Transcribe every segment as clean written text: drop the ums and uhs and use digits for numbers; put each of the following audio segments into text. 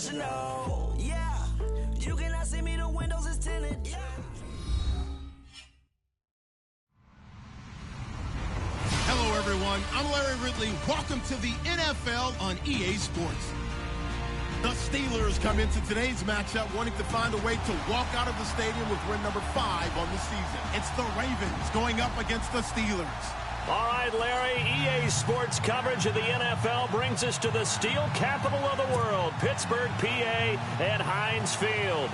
you know, yeah. You cannot see me, the windows is tinted, yeah. Hello, everyone. I'm Larry Ridley. Welcome to the NFL on EA Sports. The Steelers come into today's matchup wanting to find a way to walk out of the stadium with win number 5 on the season. It's the Ravens going up against the Steelers. All right, Larry, EA Sports coverage of the NFL brings us to the steel capital of the world, Pittsburgh, PA, and Heinz Field.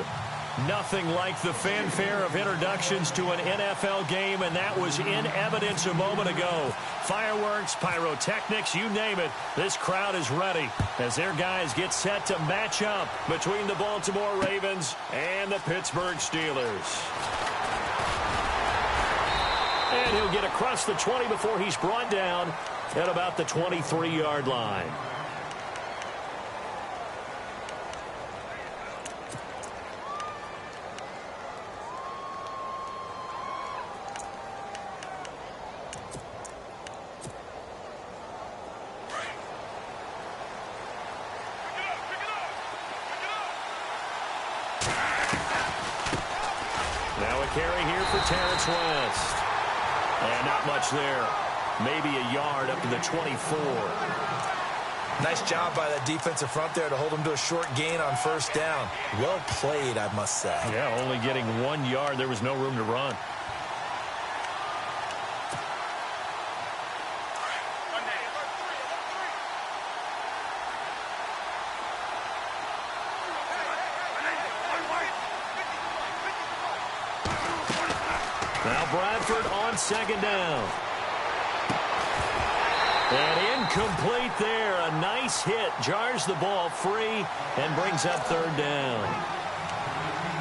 Nothing like the fanfare of introductions to an NFL game, and that was in evidence a moment ago. Fireworks, pyrotechnics, you name it, this crowd is ready as their guys get set to match up between the Baltimore Ravens and the Pittsburgh Steelers. And he'll get across the 20 before he's brought down at about the 23-yard line. Now a carry here for Terrence West. And not much there. Maybe a yard up to the 24. Nice job by that defensive front there to hold him to a short gain on first down. Well played, I must say. Yeah, only getting 1 yard. There was no room to run. Now Bradford on second down. And incomplete there. A nice hit. Jars the ball free and brings up third down.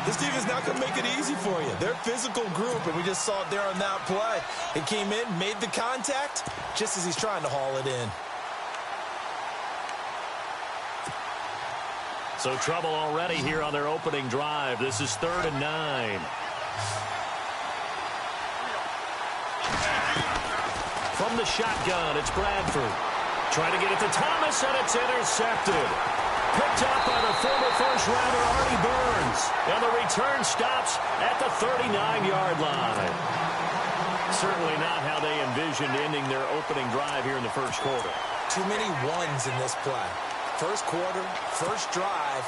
This team is not going to make it easy for you. They're a physical group, and we just saw it there on that play. It came in, made the contact, just as he's trying to haul it in. So trouble already here on their opening drive. This is 3rd and 9. From the shotgun, it's Bradford. Trying to get it to Thomas, and it's intercepted. Picked up by the former first-rounder Artie Burns. And the return stops at the 39-yard line. Certainly not how they envisioned ending their opening drive here in the first quarter. Too many ones in this play. First quarter, first drive,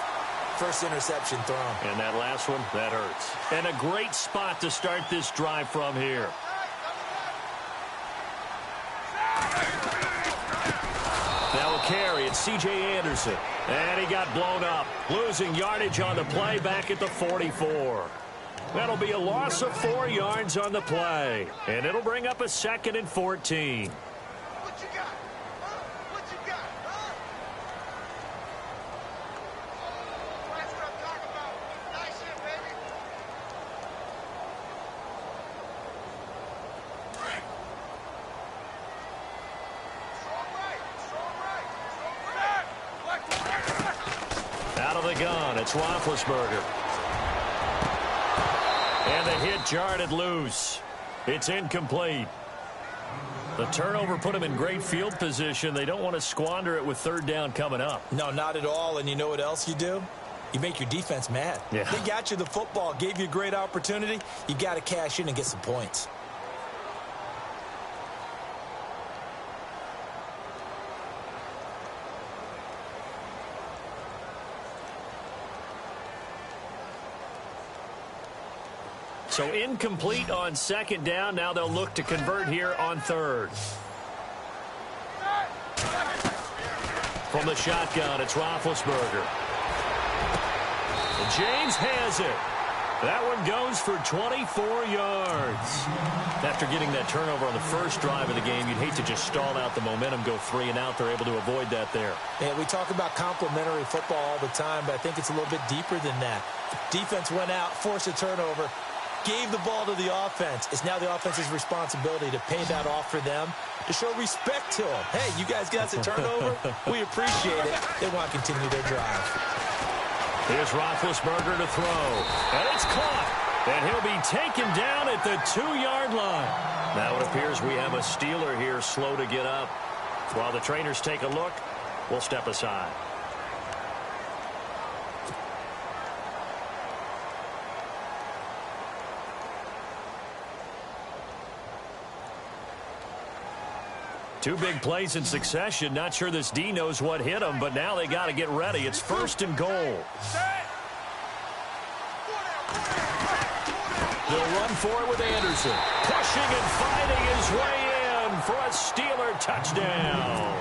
first interception thrown. And that last one, that hurts. And a great spot to start this drive from here. Now a carry, it's C.J. Anderson. And he got blown up, losing yardage on the play back at the 44. That'll be a loss of 4 yards on the play. And it'll bring up a 2nd and 14. What you got? Huh? What you got? Huh? Oh, that's what I'm talking about. Nice shit, baby. Out of the gun, it's Roethlisberger. And the hit jarred it loose. It's incomplete. The turnover put them in great field position. They don't want to squander it with 3rd down coming up. No, not at all. And you know what else you do? You make your defense mad. Yeah. They got you the football, gave you a great opportunity. You got to cash in and get some points. So incomplete on 2nd down. Now they'll look to convert here on 3rd. From the shotgun, it's Roethlisberger. And James has it. That one goes for 24 yards. After getting that turnover on the first drive of the game, you'd hate to just stall out the momentum, go 3 and out. They're able to avoid that there. Yeah, we talk about complementary football all the time, but I think it's a little bit deeper than that. Defense went out, forced a turnover, gave the ball to the offense. It's now the offense's responsibility to pay that off for them, to show respect to them. Hey, you guys got the turnover. We appreciate it. They want to continue their drive. Here's Roethlisberger to throw. And it's caught. And he'll be taken down at the 2-yard line. Now it appears we have a Steeler here slow to get up. While the trainers take a look, we'll step aside. Two big plays in succession. Not sure this D knows what hit him, but now they got to get ready. It's 1st and goal. They'll run for it with Anderson. Pushing and fighting his way in for a Steeler touchdown.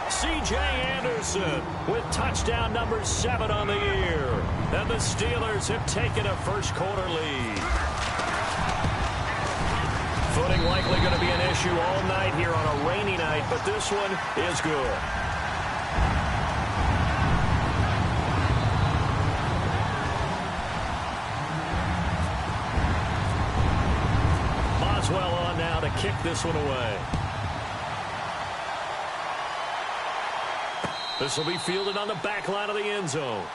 C.J. Anderson with touchdown number 7 on the year. And the Steelers have taken a first-quarter lead. Footing likely going to be an issue all night here on a rainy night, but this one is good. Boswell on now to kick this one away. This will be fielded on the back line of the end zone.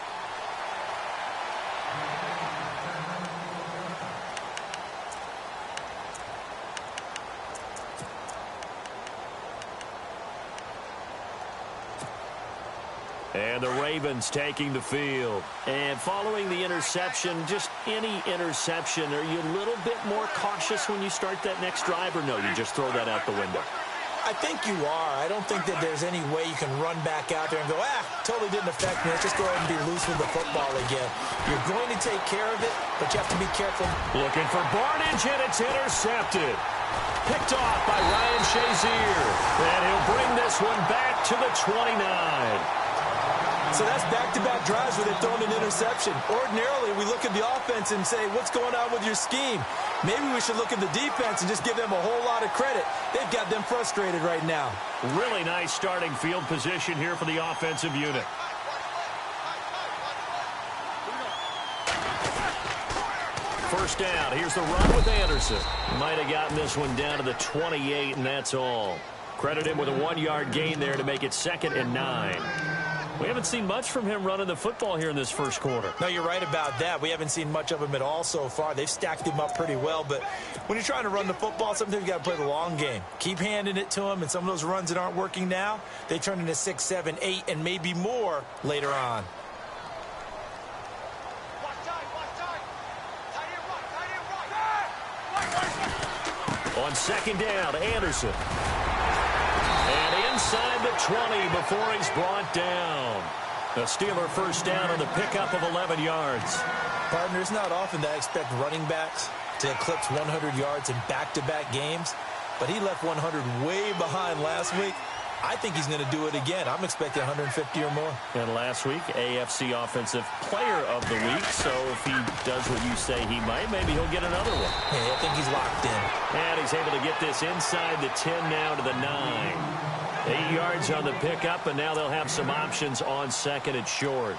And the Ravens taking the field. And following the interception, just any interception, are you a little bit more cautious when you start that next drive, or no, you just throw that out the window? I think you are. I don't think that there's any way you can run back out there and go, totally didn't affect me. Let's just go ahead and be loose with the football again. You're going to take care of it, but you have to be careful. Looking for Barnage, and it's intercepted. Picked off by Ryan Shazier. And he'll bring this one back to the 29. So that's back-to-back drives where they've thrown an interception. Ordinarily, we look at the offense and say, what's going on with your scheme? Maybe we should look at the defense and just give them a whole lot of credit. They've got them frustrated right now. Really nice starting field position here for the offensive unit. First down. Here's the run with Anderson. Might have gotten this one down to the 28, and that's all. Credit him with a 1-yard gain there to make it 2nd and 9. We haven't seen much from him running the football here in this first quarter. No, you're right about that. We haven't seen much of him at all so far. They've stacked him up pretty well, but when you're trying to run the football, sometimes you got to play the long game. Keep handing it to him, and some of those runs that aren't working now, they turn into 6, 7, 8, and maybe more later on. On 2nd down, Anderson. And inside the 20 before he's brought down. The Steeler first down on the pickup of 11 yards. Partner, it's not often that I expect running backs to eclipse 100 yards in back-to-back games, but he left 100 way behind last week. I think he's going to do it again. I'm expecting 150 or more. And last week, AFC Offensive Player of the Week. So if he does what you say he might, maybe he'll get another one. Yeah, I think he's locked in. And he's able to get this inside the 10 now to the 9. 8 yards on the pickup, and now they'll have some options on 2nd and short.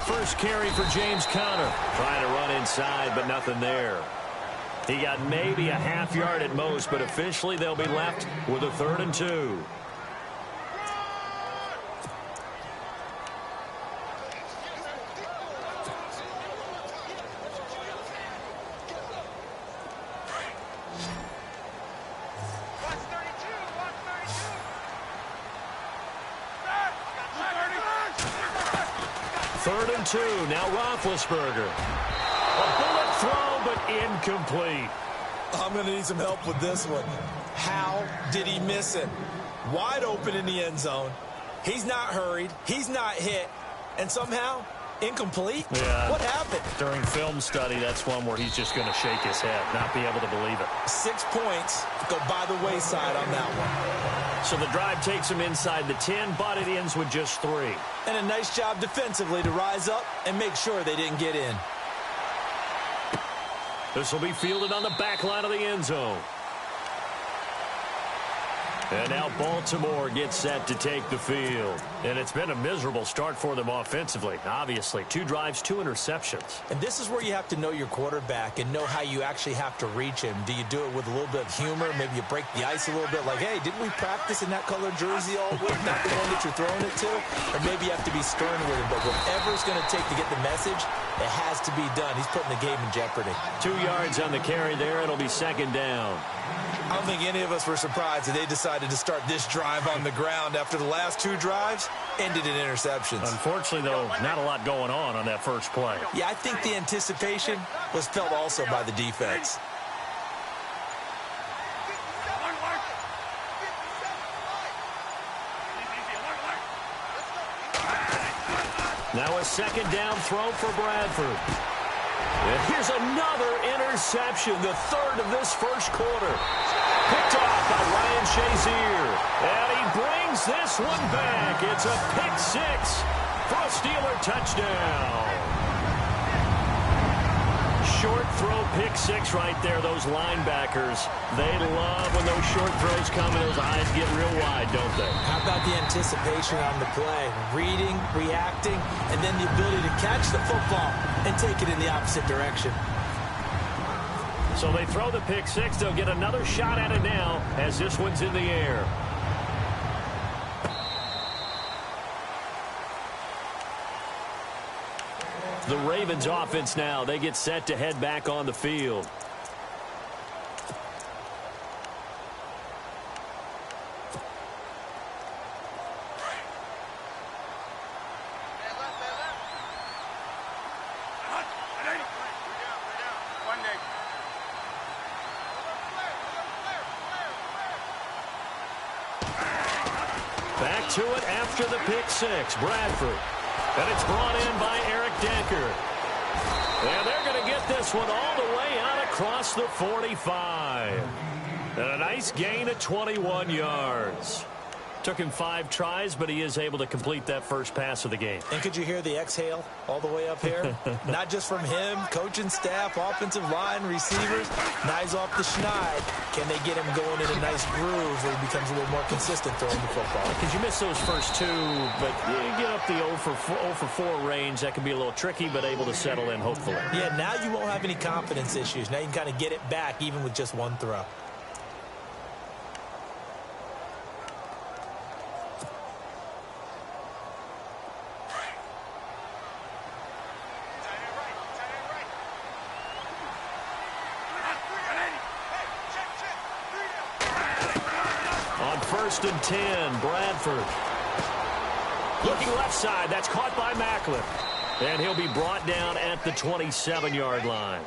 First carry for James Conner. Trying to run inside, but nothing there. He got maybe a half yard at most, but officially they'll be left with a 3rd and 2. Now Roethlisberger. A bullet throw, but incomplete. I'm going to need some help with this one. How did he miss it? Wide open in the end zone. He's not hurried. He's not hit. And somehow, incomplete? Yeah. What happened? During film study, that's one where he's just going to shake his head, not be able to believe it. 6 points go by the wayside on that one. So the drive takes him inside the 10, but it ends with just 3. And a nice job defensively to rise up and make sure they didn't get in. This will be fielded on the back line of the end zone. And now Baltimore gets set to take the field. And it's been a miserable start for them offensively. Obviously, 2 drives, 2 interceptions. And this is where you have to know your quarterback and know how you actually have to reach him. Do you do it with a little bit of humor? Maybe you break the ice a little bit like, hey, didn't we practice in that color jersey all week? Not the one that you're throwing it to? Or maybe you have to be stern with him. But whatever it's going to take to get the message, It has to be done. He's putting the game in jeopardy. 2 yards on the carry there. It'll be second down. I don't think any of us were surprised that they decided to start this drive on the ground after the last 2 drives ended in interceptions. Unfortunately, though, not a lot going on that first play. Yeah, I think the anticipation was felt also by the defense. Now a second down throw for Bradford. And here's another interception, the third of this first quarter. Picked off by Ryan Shazier. And he brings this one back. It's a pick 6 for a Steeler touchdown. Short throw, pick 6 right there. Those linebackers, they love when those short throws come and those eyes get real wide, don't they? How about the anticipation on the play? Reading, reacting, and then the ability to catch the football and take it in the opposite direction. So they throw the pick 6. They'll get another shot at it now as this one's in the air. The Ravens offense now, they get set to head back on the field. Back to it after the pick 6, Bradford. And it's brought in by Eric Decker. And they're going to get this one all the way out across the 45. And a nice gain of 21 yards. Took him 5 tries, but he is able to complete that first pass of the game. And could you hear the exhale all the way up here? Not just from him, coaching staff, offensive line, receivers. Knives off the schneid. Can they get him going in a nice groove where he becomes a little more consistent throwing the football? Because you miss those first 2, but you get up the 0 for 4 range. That can be a little tricky, but able to settle in, hopefully. Yeah, now you won't have any confidence issues. Now you can kind of get it back even with just 1 throw. First and 10, Bradford. Looking left side, that's caught by Macklin. And he'll be brought down at the 27-yard line.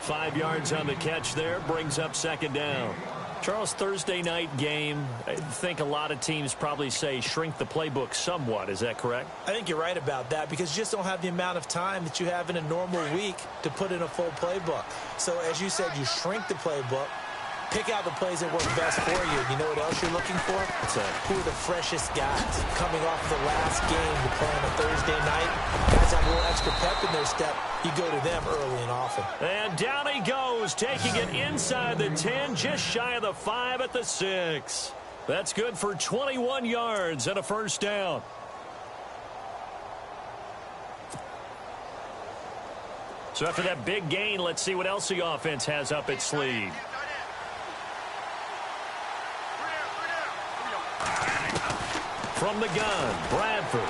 5 yards on the catch there, brings up second down. Charles, Thursday night game, I think a lot of teams probably say shrink the playbook somewhat. Is that correct? I think you're right about that because you just don't have the amount of time that you have in a normal week to put in a full playbook. So as you said, you shrink the playbook. Pick out the plays that work best for you. You know what else you're looking for? Who are the freshest guys coming off the last game to play on a Thursday night? Guys have a little extra pep in their step. You go to them early and often. And down he goes, taking it inside the 10, just shy of the 5 at the 6. That's good for 21 yards and a first down. So after that big gain, let's see what else the offense has up its sleeve. From the gun, Bradford.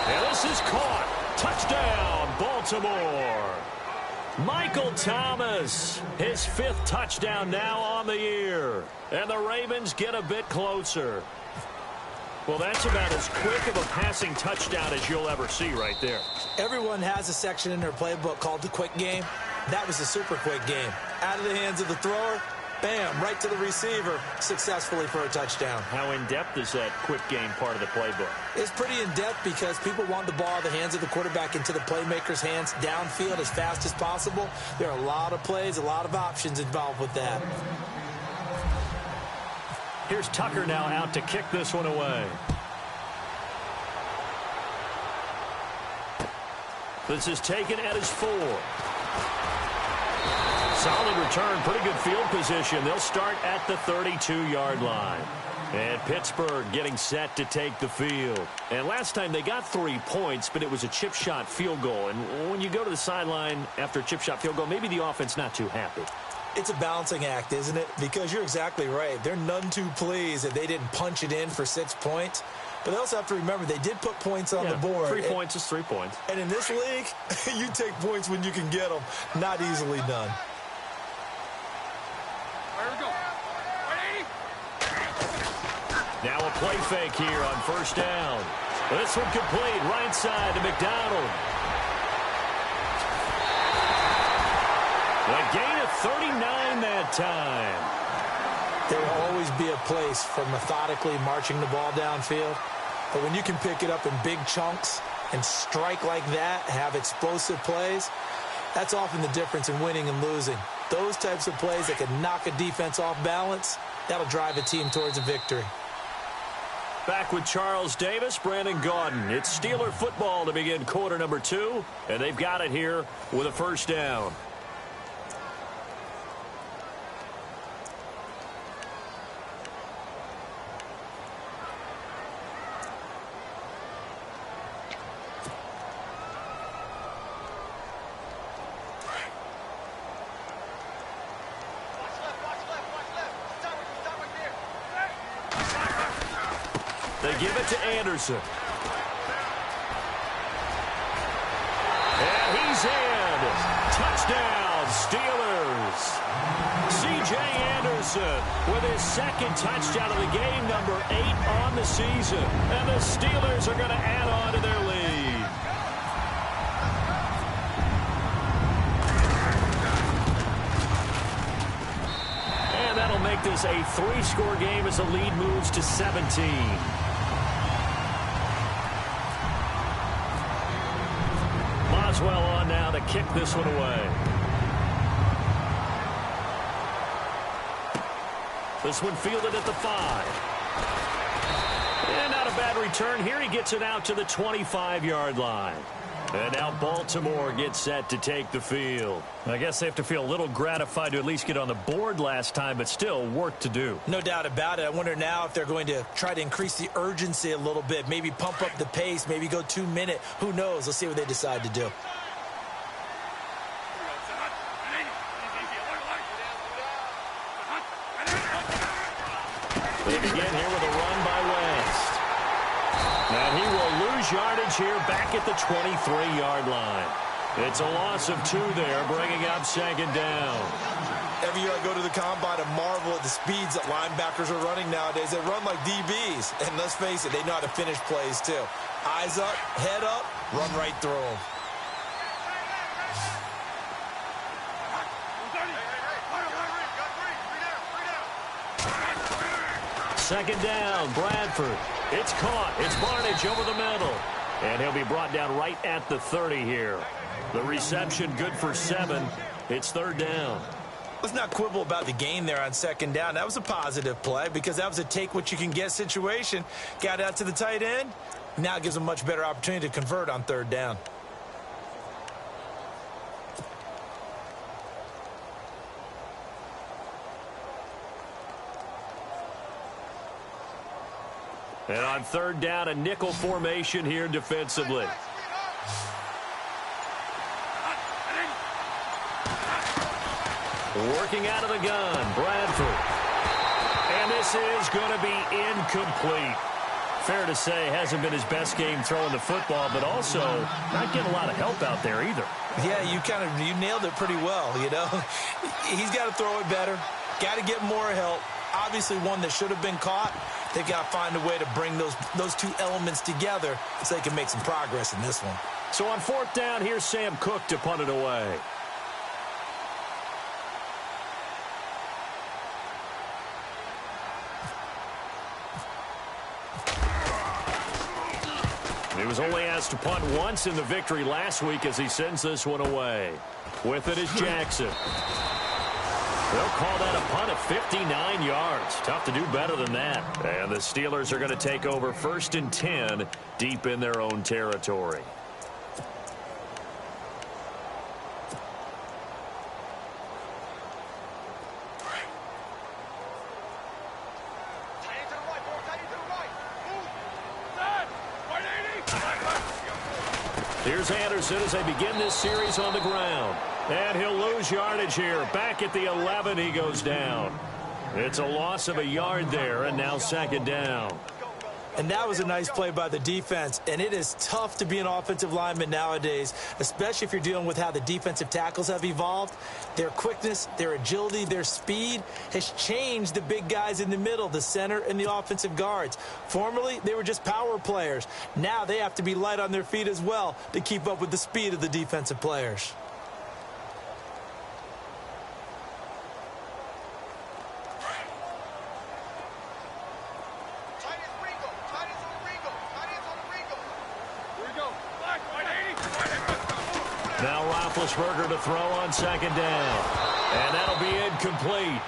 And this is caught. Touchdown, Baltimore. Michael Thomas, his 5th touchdown now on the year. And the Ravens get a bit closer. Well, that's about as quick of a passing touchdown as you'll ever see right there. Everyone has a section in their playbook called the quick game. That was a super quick game. Out of the hands of the thrower. Bam, right to the receiver, successfully for a touchdown. How in-depth is that quick game part of the playbook? It's pretty in-depth because people want the ball out of the hands of the quarterback into the playmaker's hands downfield as fast as possible. There are a lot of plays, a lot of options involved with that. Here's Tucker now out to kick this one away. This is taken at his 4. Solid return, pretty good field position. They'll start at the 32-yard line. And Pittsburgh getting set to take the field. And last time they got 3 points, but it was a chip shot field goal. And when you go to the sideline after a chip shot field goal, maybe the offense not too happy. It's a balancing act, isn't it? Because you're exactly right. They're none too pleased that they didn't punch it in for 6 points. But they also have to remember they did put points on the board. 3 points is 3 points. And in this league, you take points when you can get them. Not easily done. Here we go. Now a play fake here on first down. This one complete, right side to McDonald. A gain of 39 that time. There will always be a place for methodically marching the ball downfield. But when you can pick it up in big chunks and strike like that, have explosive plays, that's often the difference in winning and losing. Those types of plays that can knock a defense off balance, that'll drive a team towards a victory. Back with Charles Davis, Brandon Gaudin. It's Steeler football to begin quarter number 2, and they've got it here with a first down. They give it to Anderson. And he's in. Touchdown, Steelers. C.J. Anderson with his second touchdown of the game, number 8 on the season. And the Steelers are going to add on to their lead. And that'll make this a 3-score game as the lead moves to 17. Boswell on now to kick this one away. This one fielded at the 5. And not a bad return here. He gets it out to the 25-yard line. And now Baltimore gets set to take the field. I guess they have to feel a little gratified to at least get on the board last time, but still work to do. No doubt about it. I wonder now if they're going to try to increase the urgency a little bit, maybe pump up the pace, maybe go 2-minute. Who knows? Let's see what they decide to do. They begin here with a run by West. And he will lose yardage here back at the 23-yard line. It's a loss of 2 there, bringing up second down. Every year I go to the combine and marvel at the speeds that linebackers are running nowadays. They run like DBs. And let's face it, they know how to finish plays too. Eyes up, head up, run right through them. Second down, Bradford. It's caught. It's Barnidge over the middle. And he'll be brought down right at the 30 here. The reception good for 7. It's third down. Let's not quibble about the gain there on second down. That was a positive play because that was a take-what-you-can-get situation. Got out to the tight end. Now it gives a much better opportunity to convert on third down. And on third down, a nickel formation here defensively. Working out of the gun, Bradford. And this is going to be incomplete. Fair to say, hasn't been his best game throwing the football, but also not getting a lot of help out there either. Yeah, you nailed it pretty well, you know. He's got to throw it better. Got to get more help. Obviously one that should have been caught. They've got to find a way to bring those two elements together so they can make some progress in this one. So on fourth down, here's Sam Cook to punt it away. He was only asked to punt once in the victory last week as he sends this one away. With it is Jackson. They'll call that a punt of 59 yards. Tough to do better than that. And the Steelers are going to take over 1st and 10 deep in their own territory. Here's Anderson as they begin this series on the ground. And he'll lose yardage here. Back at the 11, he goes down. It's a loss of a yard there, and now second down. And that was a nice play by the defense. And it is tough to be an offensive lineman nowadays, especially if you're dealing with how the defensive tackles have evolved. Their quickness, their agility, their speed has changed the big guys in the middle, the center, and the offensive guards. Formerly, they were just power players. Now they have to be light on their feet as well to keep up with the speed of the defensive players. Now Roethlisberger to throw on second down. And that'll be incomplete.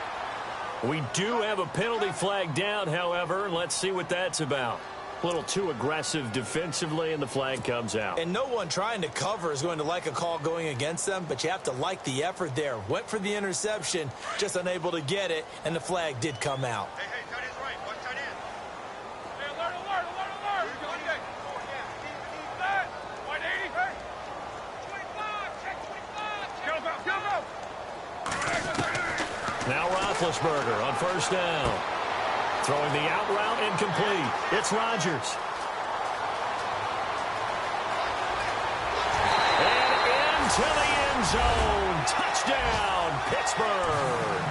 We do have a penalty flag down, however. Let's see what that's about. A little too aggressive defensively, and the flag comes out. And no one trying to cover is going to like a call going against them, but you have to like the effort there. Went for the interception, just unable to get it, and the flag did come out. Hey, tight end's right. Watch tight end. Hey, alert. Keep that. White 80. Hey. 25. Check 25. Go. Now Roethlisberger on first down. Throwing the out route incomplete. It's Rodgers. And into the end zone. Touchdown, Pittsburgh.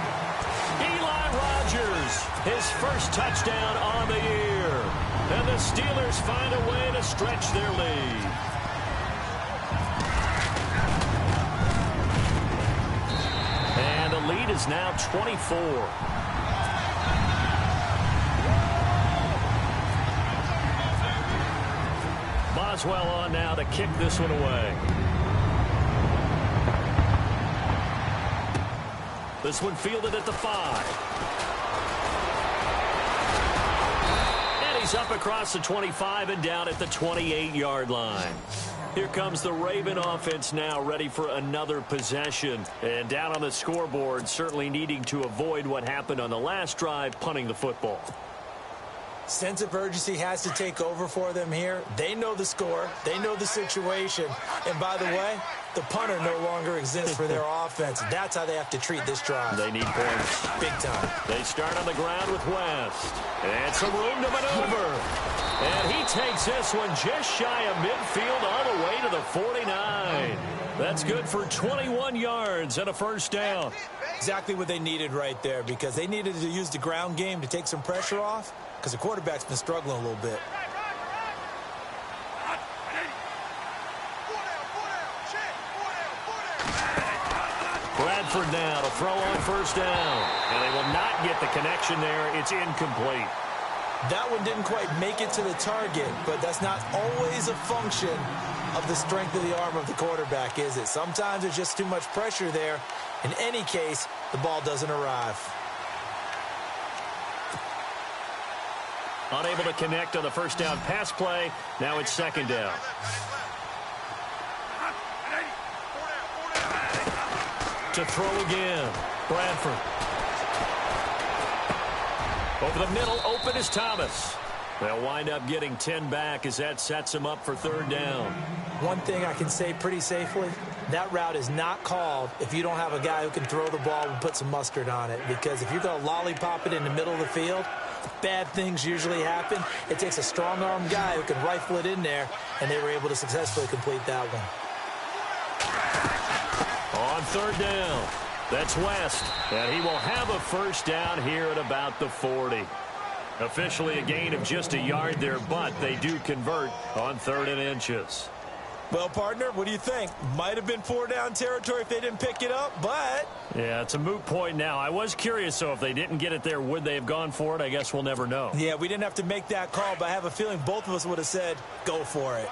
Eli Rodgers, his first touchdown on the year. And the Steelers find a way to stretch their lead. And the lead is now 24. Boswell on now to kick this one away. This one fielded at the 5. And he's up across the 25 and down at the 28-yard line. Here comes the Raven offense now, ready for another possession. And down on the scoreboard, certainly needing to avoid what happened on the last drive, punting the football. Sense of urgency has to take over for them here. They know the score. They know the situation. And by the way, the punter no longer exists for their offense. That's how they have to treat this drive. They need points. Big time. They start on the ground with West. And some room to maneuver. And he takes this one just shy of midfield all the way to the 49. That's good for 21 yards and a first down. Exactly what they needed right there, because they needed to use the ground game to take some pressure off, because the quarterback's been struggling a little bit. Bradford now to throw on first down. And they will not get the connection there. It's incomplete. That one didn't quite make it to the target, but that's not always a function of the strength of the arm of the quarterback, is it? Sometimes there's just too much pressure there. In any case, the ball doesn't arrive. Unable to connect on the first down pass play. Now it's second down. To throw again. Bradford. Over the middle, open is Thomas. They'll wind up getting 10 back as that sets them up for third down. One thing I can say pretty safely, that route is not called if you don't have a guy who can throw the ball and put some mustard on it. Because if you're going to lollipop it in the middle of the field, bad things usually happen. It takes a strong-arm guy who can rifle it in there, and they were able to successfully complete that one. On third down, that's West, and he will have a first down here at about the 40. Officially a gain of just a yard there, but they do convert on 3rd and inches. Well, partner, what do you think? Might have been 4-down territory if they didn't pick it up, but... Yeah, it's a moot point now. I was curious, so if they didn't get it there, would they have gone for it? I guess we'll never know. Yeah, we didn't have to make that call, but I have a feeling both of us would have said, go for it.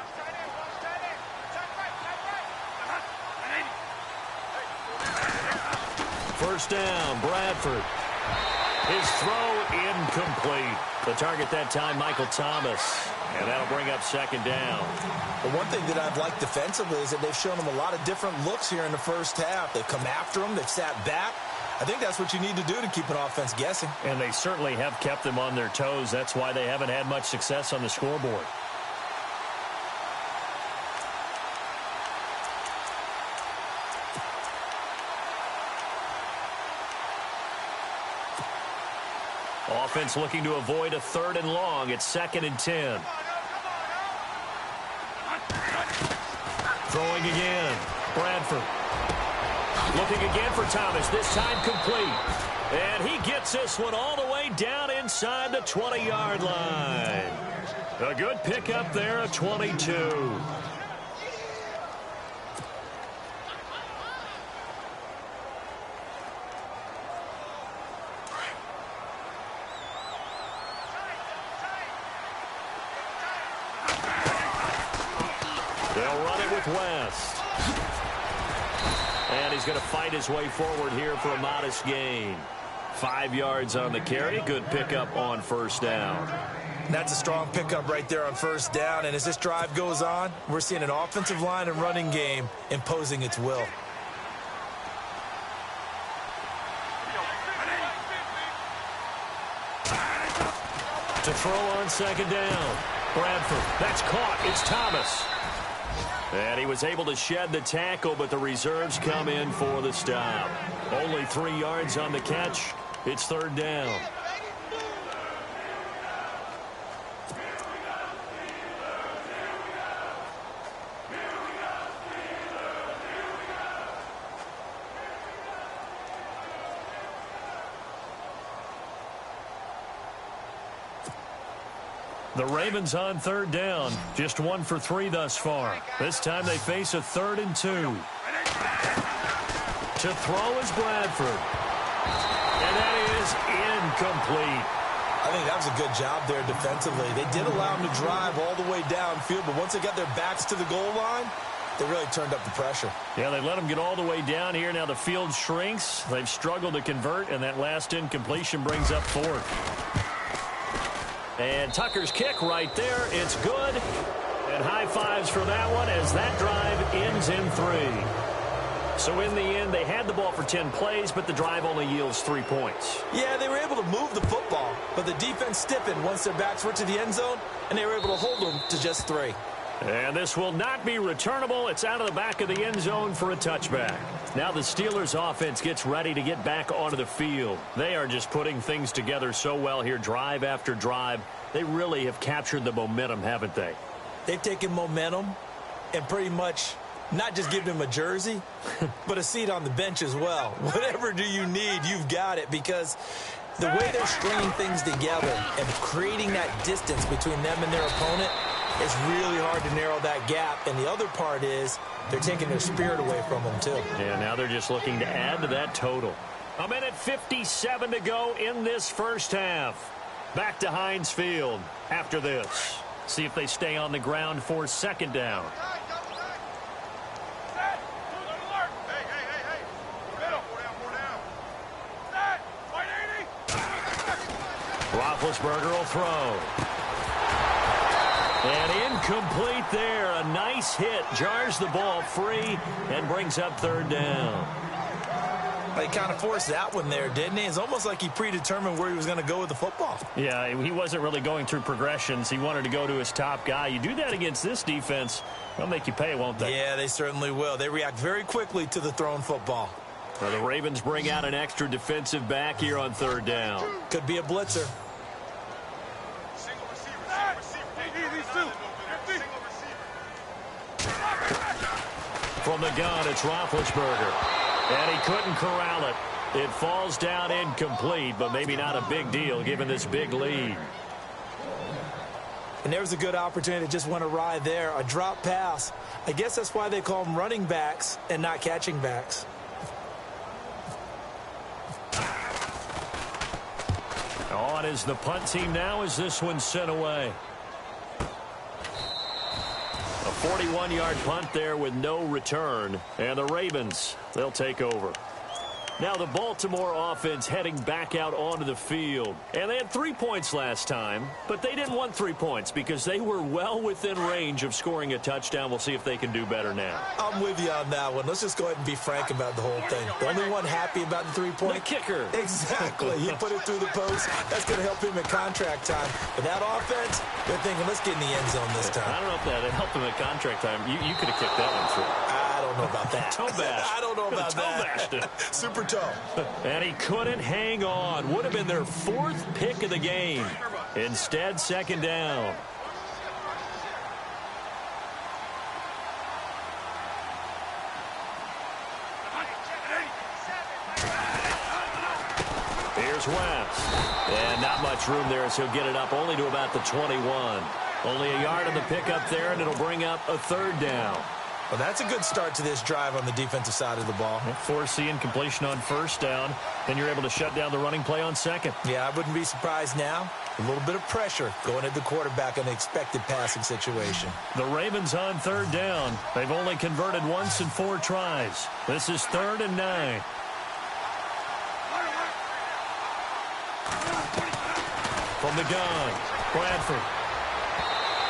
First down, Bradford. His throw incomplete. The target that time, Michael Thomas. And that'll bring up second down. The one thing that I've liked defensively is that they've shown them a lot of different looks here in the first half. They've come after them. They've sat back. I think that's what you need to do to keep an offense guessing. And they certainly have kept them on their toes. That's why they haven't had much success on the scoreboard. Offense looking to avoid a 3rd and long. It's 2nd and 10. Throwing again. Bradford. Looking again for Thomas. This time complete. And he gets this one all the way down inside the 20-yard line. A good pickup there, a 22. They'll run it with West. And he's going to fight his way forward here for a modest gain. 5 yards on the carry. Good pickup on 1st down. That's a strong pickup right there on 1st down. And as this drive goes on, we're seeing an offensive line and running game imposing its will. To throw on 2nd down. Bradford. That's caught. It's Thomas. And he was able to shed the tackle, but the reserves come in for the stop. Only 3 yards on the catch. It's 3rd down. The Ravens on 3rd down. Just 1 for 3 thus far. This time they face a 3rd and 2. To throw is Bradford. And that is incomplete. I think that was a good job there defensively. They did allow him to drive all the way downfield, but once they got their backs to the goal line, they really turned up the pressure. Yeah, they let him get all the way down here. Now the field shrinks. They've struggled to convert, and that last incompletion brings up 4th. And Tucker's kick right there. It's good. And high fives for that one as that drive ends in 3. So in the end, they had the ball for 10 plays, but the drive only yields 3 points. Yeah, they were able to move the football, but the defense stiffened once their backs were to the end zone, and they were able to hold them to just 3. And this will not be returnable. It's out of the back of the end zone for a touchback. Now the Steelers offense gets ready to get back onto the field. They are just putting things together so well here, drive after drive. They really have captured the momentum, haven't they? They've taken momentum and pretty much not just given him a jersey, but a seat on the bench as well. Whatever do you need, you've got it, because the way they're stringing things together and creating that distance between them and their opponent, it's really hard to narrow that gap. And the other part is they're taking their spirit away from them, too. Yeah, now they're just looking to add to that total. 1:57 to go in this first half. Back to Heinz Field after this. See if they stay on the ground for 2nd down. Roethlisberger will throw. And incomplete there. A nice hit. Jars the ball free and brings up 3rd down. He kind of forced that one there, didn't he? It's almost like he predetermined where he was going to go with the football. Yeah, he wasn't really going through progressions. He wanted to go to his top guy. You do that against this defense, they'll make you pay, won't they? Yeah, they certainly will. They react very quickly to the thrown football. Now the Ravens bring out an extra defensive back here on 3rd down. Could be a blitzer. From the gun, it's Roethlisberger. And he couldn't corral it. It falls down incomplete, but maybe not a big deal given this big lead. And there was a good opportunity that just went awry there. A drop pass. I guess that's why they call them running backs and not catching backs. On is the punt team now as this one's sent away. A 41-yard punt there with no return. And the Ravens, they'll take over. Now the Baltimore offense heading back out onto the field. And they had 3 points last time, but they didn't want 3 points because they were well within range of scoring a touchdown. We'll see if they can do better now. I'm with you on that one. Let's just go ahead and be frank about the whole thing. The only one happy about the 3-point. The kicker. Exactly. He put it through the post. That's going to help him at contract time. But that offense, they're thinking, let's get in the end zone this time. I don't know if that helped him at contract time. You could have kicked that one through. I don't know about that. Toe bash. I don't know about that. Bashed. Super toe. And he couldn't hang on. Would have been their 4th pick of the game. Instead, 2nd down. Here's Wentz. And not much room there as he'll get it up only to about the 21. Only a yard on the pickup there, and it'll bring up a 3rd down. Well, that's a good start to this drive on the defensive side of the ball. Forcing completion on 1st down. Then you're able to shut down the running play on 2nd. Yeah, I wouldn't be surprised now. A little bit of pressure going at the quarterback in an expected passing situation. The Ravens on 3rd down. They've only converted once in 4 tries. This is 3rd and 9. From the gun, Bradford.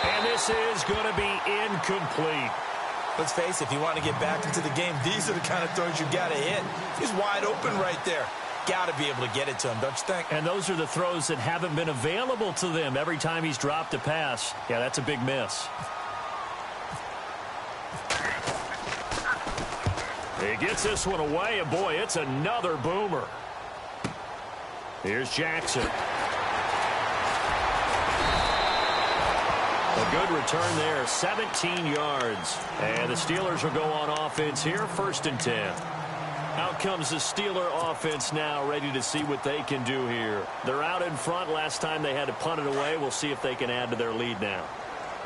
And this is going to be incomplete. Let's face it, if you want to get back into the game, these are the kind of throws you got to hit. He's wide open right there. Got to be able to get it to him, don't you think? And those are the throws that haven't been available to them every time he's dropped a pass. Yeah, that's a big miss. He gets this one away, and boy, it's another boomer. Here's Jackson. A good return there, 17 yards. And the Steelers will go on offense here, 1st and 10. Out comes the Steeler offense now, ready to see what they can do here. They're out in front. Last time they had to punt it away. We'll see if they can add to their lead now.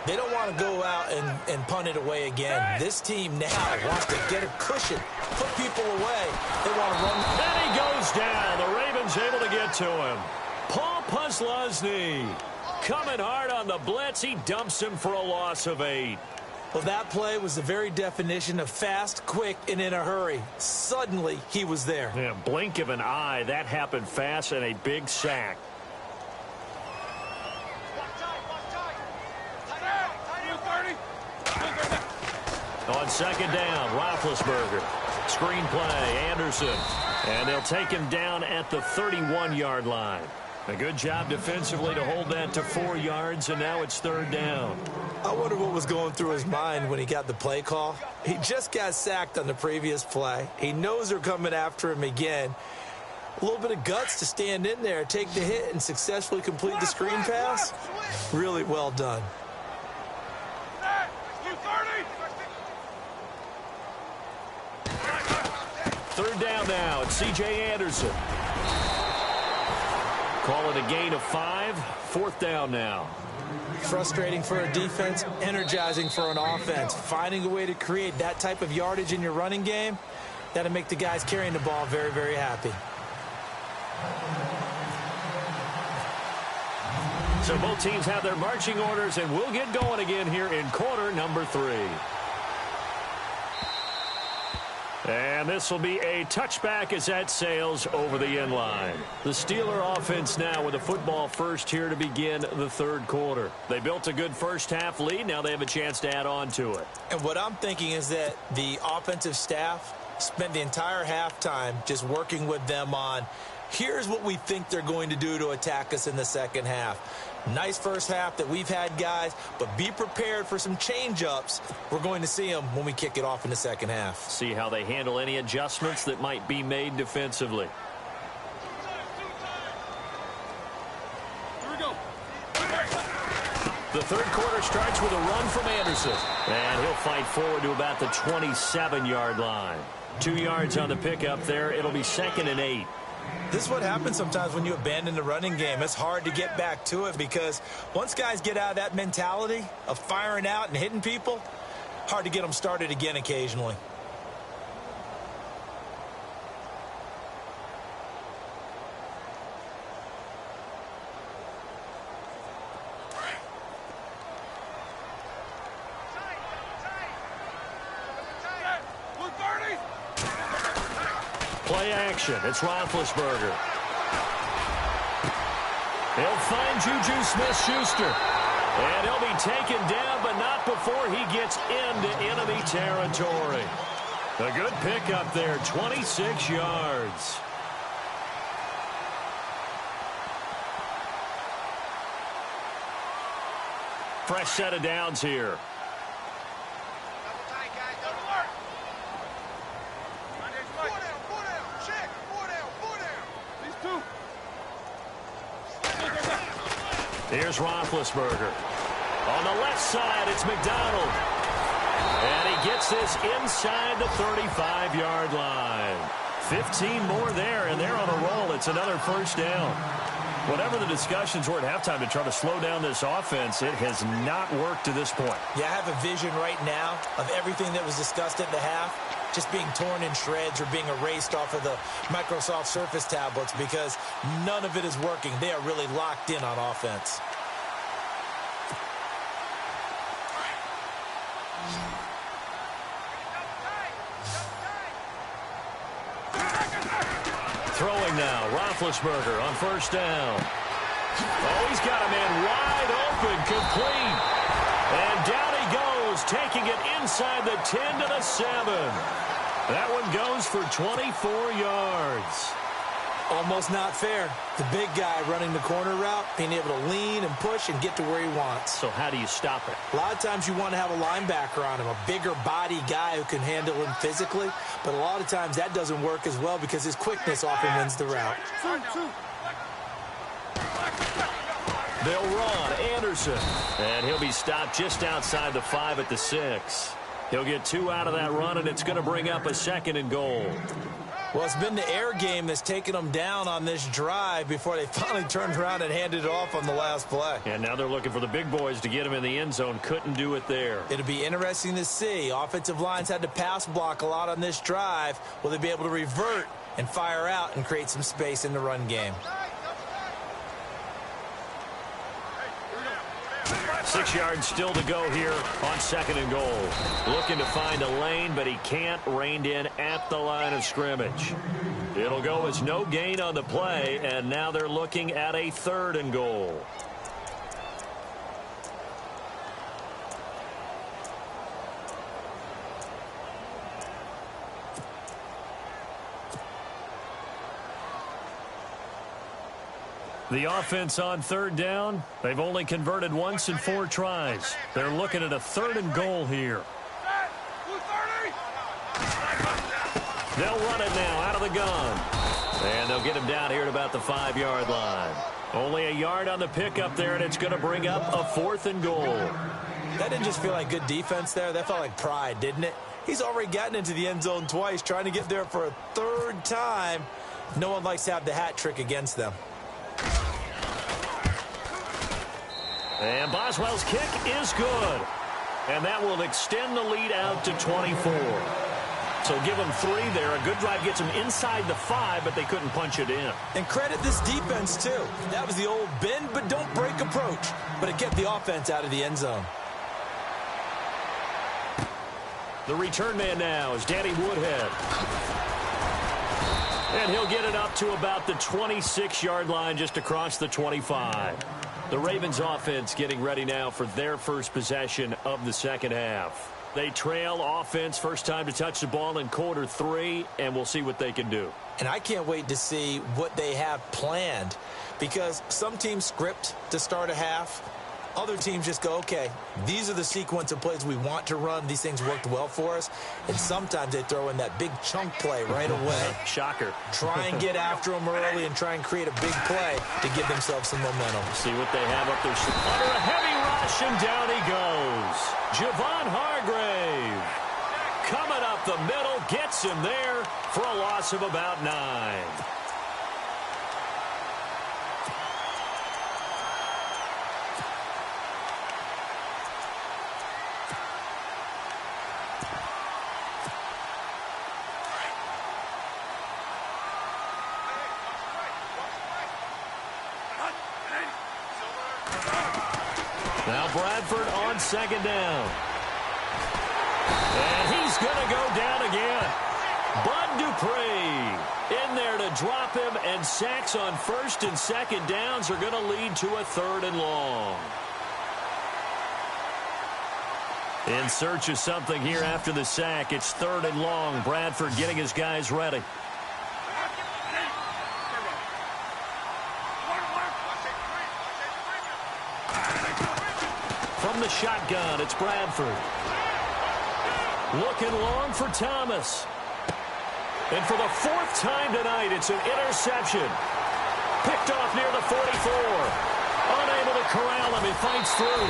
They don't want to go out and punt it away again. This team now wants to get a cushion, put people away. They want to run. Then he goes down. The Ravens able to get to him. Paul Posluszny coming hard on the blitz. He dumps him for a loss of 8. Well, that play was the very definition of fast, quick, and in a hurry. Suddenly, he was there. Yeah, blink of an eye. That happened fast and a big sack. On 2nd down, Roethlisberger. Screen play, Anderson. And they'll take him down at the 31-yard line. A good job defensively to hold that to 4 yards, and now it's 3rd down. I wonder what was going through his mind when he got the play call. He just got sacked on the previous play. He knows they're coming after him again. A little bit of guts to stand in there, take the hit, and successfully complete the screen pass. Really well done. 3rd down now. It's C.J. Anderson. Call it a gain of 5. 4th down now. Frustrating for a defense, energizing for an offense. Finding a way to create that type of yardage in your running game, that'll make the guys carrying the ball very, very happy. So both teams have their marching orders, and we'll get going again here in quarter number 3. And this will be a touchback as that sails over the end line. The Steeler offense now with a football first here to begin the 3rd quarter. They built a good 1st half lead. Now they have a chance to add on to it. And what I'm thinking is that the offensive staff spent the entire halftime just working with them on, here's what we think they're going to do to attack us in the 2nd half. Nice 1st half that we've had, guys, but be prepared for some change-ups. We're going to see them when we kick it off in the 2nd half. See how they handle any adjustments that might be made defensively. Here we go. The 3rd quarter starts with a run from Anderson. And he'll fight forward to about the 27-yard line. 2 yards on the pickup there. It'll be 2nd and 8. This is what happens sometimes when you abandon the running game. It's hard to get back to it because once guys get out of that mentality of firing out and hitting people, hard to get them started again occasionally. Play action. It's Roethlisberger. He'll find Juju Smith-Schuster. And he'll be taken down, but not before he gets into enemy territory. A good pickup there, 26 yards. Fresh set of downs here. Here's Roethlisberger. On the left side, it's McDonald. And he gets this inside the 35-yard line. 15 more there, and they're on a roll. It's another first down. Whatever the discussions were at halftime to try to slow down this offense, it has not worked to this point. Yeah, I have a vision right now of everything that was discussed at the half just being torn in shreds or being erased off of the Microsoft Surface tablets because none of it is working. They are really locked in on offense. Throwing now, Roethlisberger on first down. Oh, he's got a man wide open, complete. And down he goes, taking it inside the 10 to the 7. That one goes for 24 yards. Almost not fair. The big guy running the corner route, being able to lean and push and get to where he wants. So how do you stop it? A lot of times you want to have a linebacker on him, a bigger body guy who can handle him physically. But a lot of times that doesn't work as well because his quickness often wins the route. They'll run Anderson. And he'll be stopped just outside the 5 at the 6. He'll get 2 out of that run, and it's going to bring up a 2nd and goal. Well, it's been the air game that's taken them down on this drive before they finally turned around and handed it off on the last play. And now they're looking for the big boys to get him in the end zone. Couldn't do it there. It'll be interesting to see. Offensive lines had to pass block a lot on this drive. Will they be able to revert and fire out and create some space in the run game? 6 yards still to go here on 2nd and goal. Looking to find a lane, but he can't. Reined in at the line of scrimmage. It'll go as no gain on the play, and now they're looking at a 3rd and goal. The offense on 3rd down, they've only converted once in 4 tries. They're looking at a 3rd and goal here. They'll run it now out of the gun. And they'll get him down here at about the 5-yard line. Only a yard on the pickup there, and it's going to bring up a 4th and goal. That didn't just feel like good defense there. That felt like pride, didn't it? He's already gotten into the end zone twice, trying to get there for a 3rd time. No one likes to have the hat trick against them. And Boswell's kick is good. And that will extend the lead out to 24. So give them 3 there. A good drive gets them inside the 5, but they couldn't punch it in. And credit this defense, too. That was the old bend but don't break approach. But it kept the offense out of the end zone. The return man now is Danny Woodhead. And he'll get it up to about the 26-yard line just across the 25. The Ravens offense getting ready now for their first possession of the 2nd half. They trail offense first time to touch the ball in quarter 3, and we'll see what they can do. And I can't wait to see what they have planned because some teams script to start a half. Other teams just go, okay, these are the sequence of plays we want to run. These things worked well for us. And sometimes they throw in that big chunk play right away. Shocker. Try and get after them early and try and create a big play to give themselves some momentum. See what they have up there. Under a heavy rush, and down he goes. Javon Hargrave coming up the middle, gets him there for a loss of about 9. Now Bradford on 2nd down. And he's going to go down again. Bud Dupree in there to drop him, and sacks on 1st and 2nd downs are going to lead to a 3rd and long. In search of something here after the sack. It's 3rd and long. Bradford getting his guys ready. From the shotgun, it's Bradford. Looking long for Thomas. And for the 4th time tonight, it's an interception. Picked off near the 44. Unable to corral he fights through.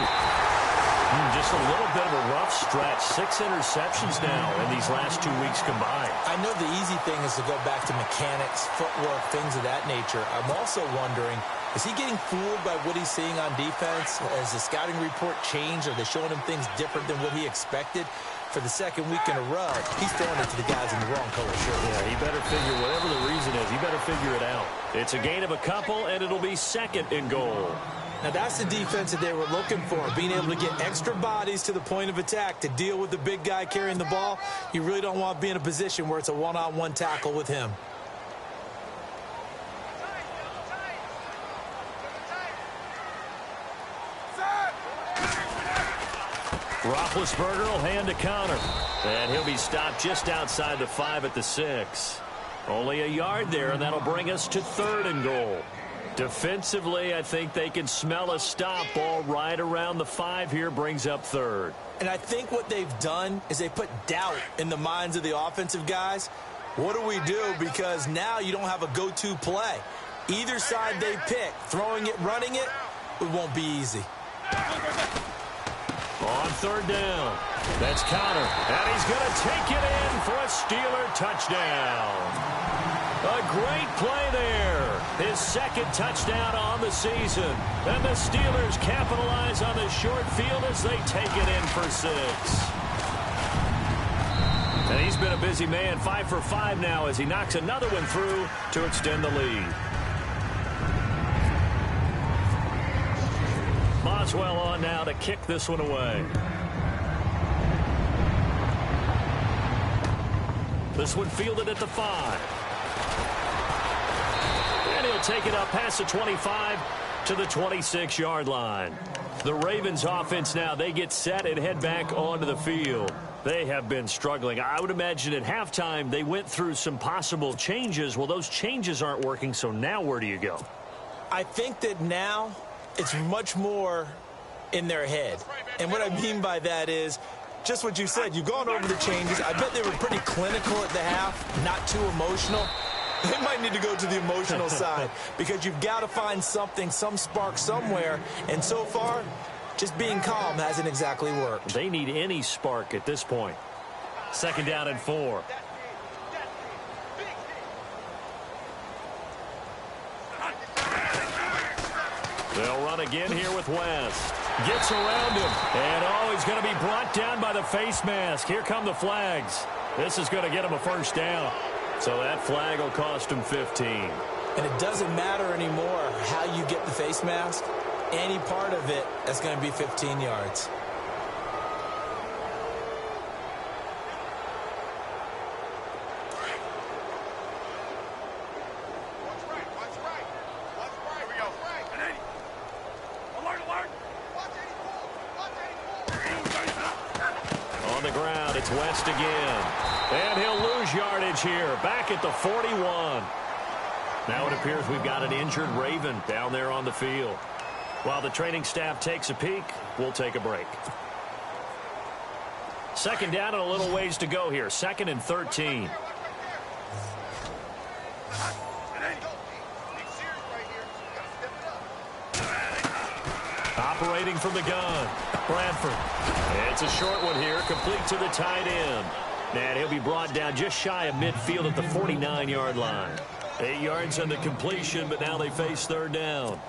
Just a little bit of a rough stretch. 6 interceptions now in these last 2 weeks combined. I know the easy thing is to go back to mechanics, footwork, things of that nature. I'm also wondering, is he getting fooled by what he's seeing on defense? Has the scouting report changed? Are they showing him things different than what he expected? For the second week in a row, he's throwing it to the guys in the wrong color shirt. Yeah, he better figure, whatever the reason is, he better figure it out. It's a gain of a couple, and it'll be 2nd and goal. Now, that's the defense that they were looking for, being able to get extra bodies to the point of attack to deal with the big guy carrying the ball. You really don't want to be in a position where it's a one-on-one tackle with him. Roethlisberger will hand a counter, and he'll be stopped just outside the 5 at the 6. Only a yard there, and that'll bring us to 3rd and goal. Defensively, I think they can smell a stop. Ball right around the 5 here, brings up 3rd. And I think what they've done is they put doubt in the minds of the offensive guys. What do we do? Because now you don't have a go-to play. Either side they pick, throwing it, running it, it won't be easy. On 3rd down, that's counter, and he's going to take it in for a Steeler touchdown. A great play there. His 2nd touchdown on the season. And the Steelers capitalize on the short field as they take it in for 6. And he's been a busy man, 5 for 5 now as he knocks another one through to extend the lead. Boswell on now to kick this one away. This one fielded at the 5. And he'll take it up past the 25 to the 26-yard line. The Ravens offense now, they get set and head back onto the field. They have been struggling. I would imagine at halftime they went through some possible changes. Well, those changes aren't working, so now where do you go? I think that now it's much more in their head. And what I mean by that is just what you said. You've gone over the changes. I bet they were pretty clinical at the half, not too emotional. They might need to go to the emotional side because you've got to find something, some spark somewhere. And so far, just being calm hasn't exactly worked. They need any spark at this point. 2nd down and 4. They'll run again here with West. Gets around him. And, he's going to be brought down by the face mask. Here come the flags. This is going to get him a 1st down. So that flag will cost him 15. And it doesn't matter anymore how you get the face mask. Any part of it, that's going to be 15 yards. On the ground, it's West again. And he'll lose yardage here, back at the 41. Now it appears we've got an injured Raven down there on the field. While the training staff takes a peek, we'll take a break. 2nd down and a little ways to go here. 2nd and 13. Operating from the gun, Bradford. It's a short one here, complete to the tight end. And he'll be brought down just shy of midfield at the 49-yard line. 8 yards on the completion, but now they face 3rd down.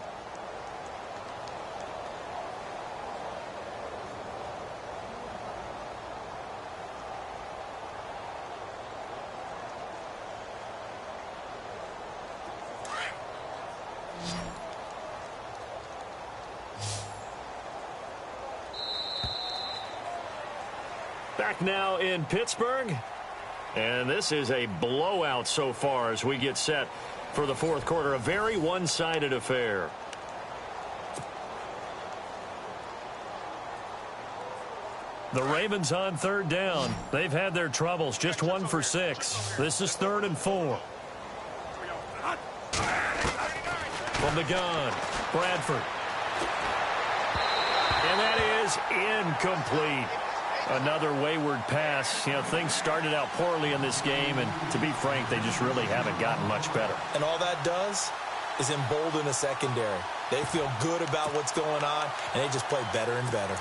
Back now in Pittsburgh. And this is a blowout so far as we get set for the 4th quarter. A very one-sided affair. The Ravens on 3rd down. They've had their troubles. Just 1 for 6. This is 3rd and 4. From the gun, Bradford. And that is incomplete. Another wayward pass. You know, things started out poorly in this game, and to be frank, they just really haven't gotten much better. And all that does is embolden a secondary. They feel good about what's going on, and they just play better and better.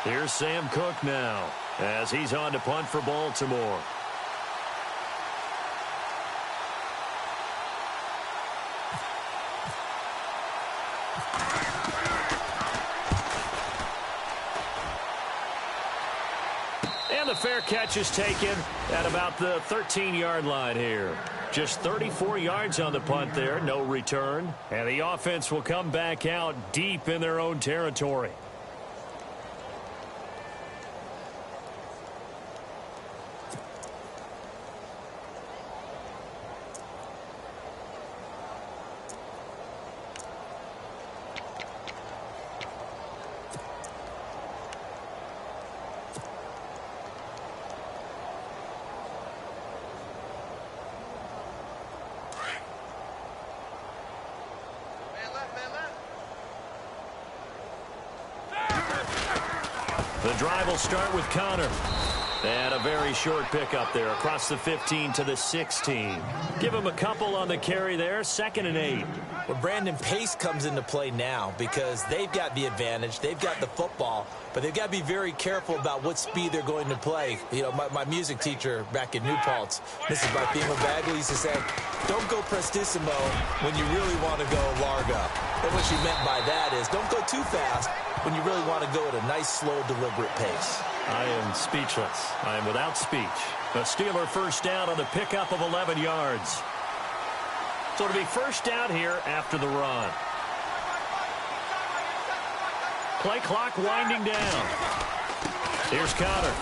Here's Sam Cook now as he's on to punt for Baltimore. And the fair catch is taken at about the 13-yard line here. Just 34 yards on the punt there, no return. And the offense will come back out deep in their own territory. The drive will start with Connor. And a very short pickup there across the 15 to the 16. Give him a couple on the carry there, 2nd and 8. Well, Brandon, pace comes into play now because they've got the advantage. They've got the football, but they've got to be very careful about what speed they're going to play. You know, my music teacher back in New Paltz, Mrs. Barthema Bagley, used to say, don't go prestissimo when you really want to go largo. And what she meant by that is don't go too fast when you really want to go at a nice, slow, deliberate pace. I am speechless. I am without speech. A Steeler first down on the pickup of 11 yards. So it'll be first down here after the run. Play clock winding down. Here's Connor.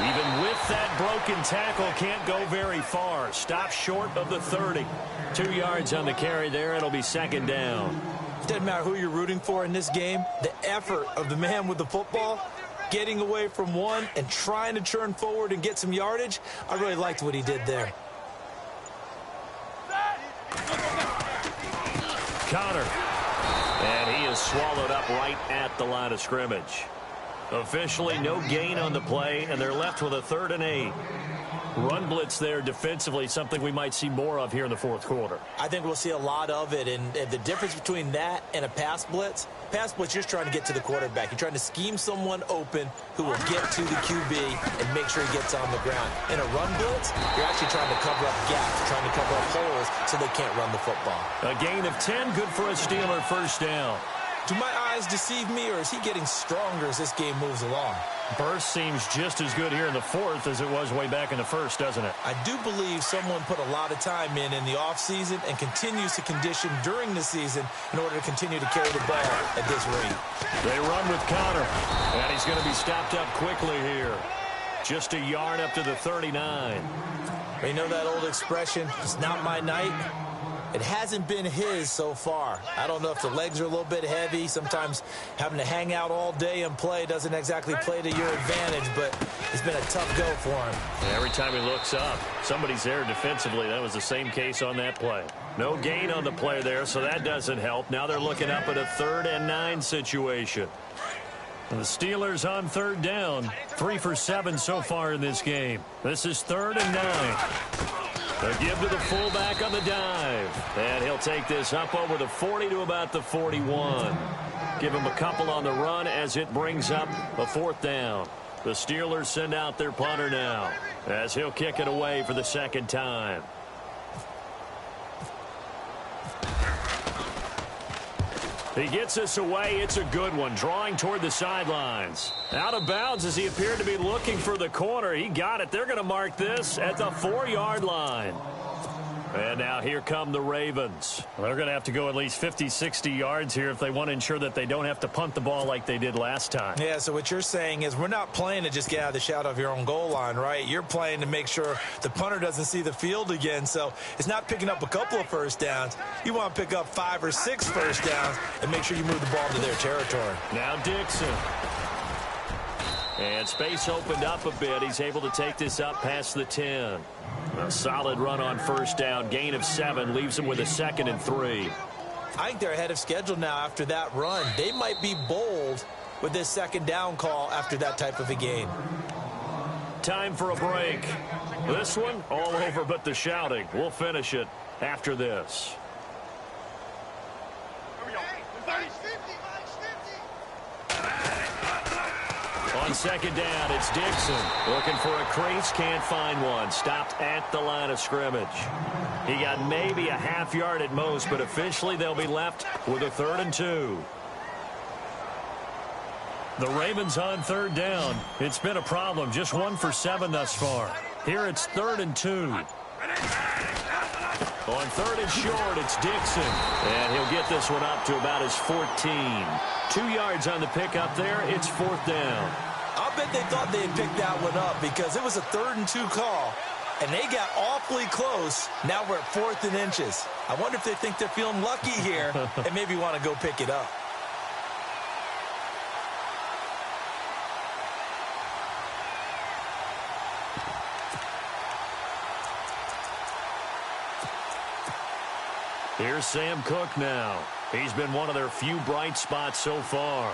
Even with that broken tackle, can't go very far. Stop short of the 30. 2 yards on the carry there. It'll be 2nd down. Doesn't matter who you're rooting for in this game. The effort of the man with the football, getting away from one and trying to turn forward and get some yardage, I really liked what he did there. Connor. And he is swallowed up right at the line of scrimmage. Officially no gain on the play, and they're left with a 3rd and 8. Run blitz there defensively, something we might see more of here in the 4th quarter. I think we'll see a lot of it, and the difference between that and a pass blitz, you're just trying to get to the quarterback. You're trying to scheme someone open who will get to the QB and make sure he gets on the ground. In a run blitz, you're actually trying to cover up gaps, trying to cover up holes so they can't run the football. A gain of 10, good for a Steeler first down. Do my eyes deceive me, or is he getting stronger as this game moves along? Burst seems just as good here in the 4th as it was way back in the 1st, doesn't it? I do believe someone put a lot of time in the offseason and continues to condition during the season in order to continue to carry the ball at this rate. They run with Connor, and he's going to be stopped up quickly here. Just a yard up to the 39. You know that old expression, it's not my night? It hasn't been his so far. I don't know if the legs are a little bit heavy. Sometimes having to hang out all day and play doesn't exactly play to your advantage, but it's been a tough go for him. Every time he looks up, somebody's there defensively. That was the same case on that play. No gain on the play there, so that doesn't help. Now they're looking up at a 3rd and 9 situation. And the Steelers on 3rd down. 3 for 7 so far in this game. This is 3rd and 9. A give to the fullback on the dive. And he'll take this up over the 40 to about the 41. Give him a couple on the run as it brings up a 4th down. The Steelers send out their punter now as he'll kick it away for the 2nd time. He gets us away. It's a good one. Drawing toward the sidelines. Out of bounds as he appeared to be looking for the corner. He got it. They're going to mark this at the 4-yard line. And now here come the Ravens. They're going to have to go at least 50, 60 yards here if they want to ensure that they don't have to punt the ball like they did last time. Yeah, so what you're saying is we're not playing to just get out of the shadow of your own goal line, right? You're playing to make sure the punter doesn't see the field again. So it's not picking up a couple of first downs. You want to pick up 5 or 6 first downs and make sure you move the ball into their territory. Now Dixon. And space opened up a bit. He's able to take this up past the 10. A solid run on first down. Gain of 7 leaves him with a 2nd and 3. I think they're ahead of schedule now after that run. They might be bold with this 2nd down call after that type of a game. Time for a break. This one, all over but the shouting. We'll finish it after this. On second down, it's Dixon. Looking for a crease, can't find one. Stopped at the line of scrimmage. He got maybe a half yard at most, but officially they'll be left with a 3rd and 2. The Ravens on 3rd down. It's been a problem. Just 1 for 7 thus far. Here it's 3rd and 2. On 3rd and short, it's Dixon. And he'll get this one up to about his 14. 2 yards on the pickup there. It's 4th down. I'll bet they thought they had picked that one up because it was a 3rd and 2 call. And they got awfully close. Now we're at 4th and inches. I wonder if they think they're feeling lucky here and maybe want to go pick it up. Here's Sam Cook now. He's been one of their few bright spots so far.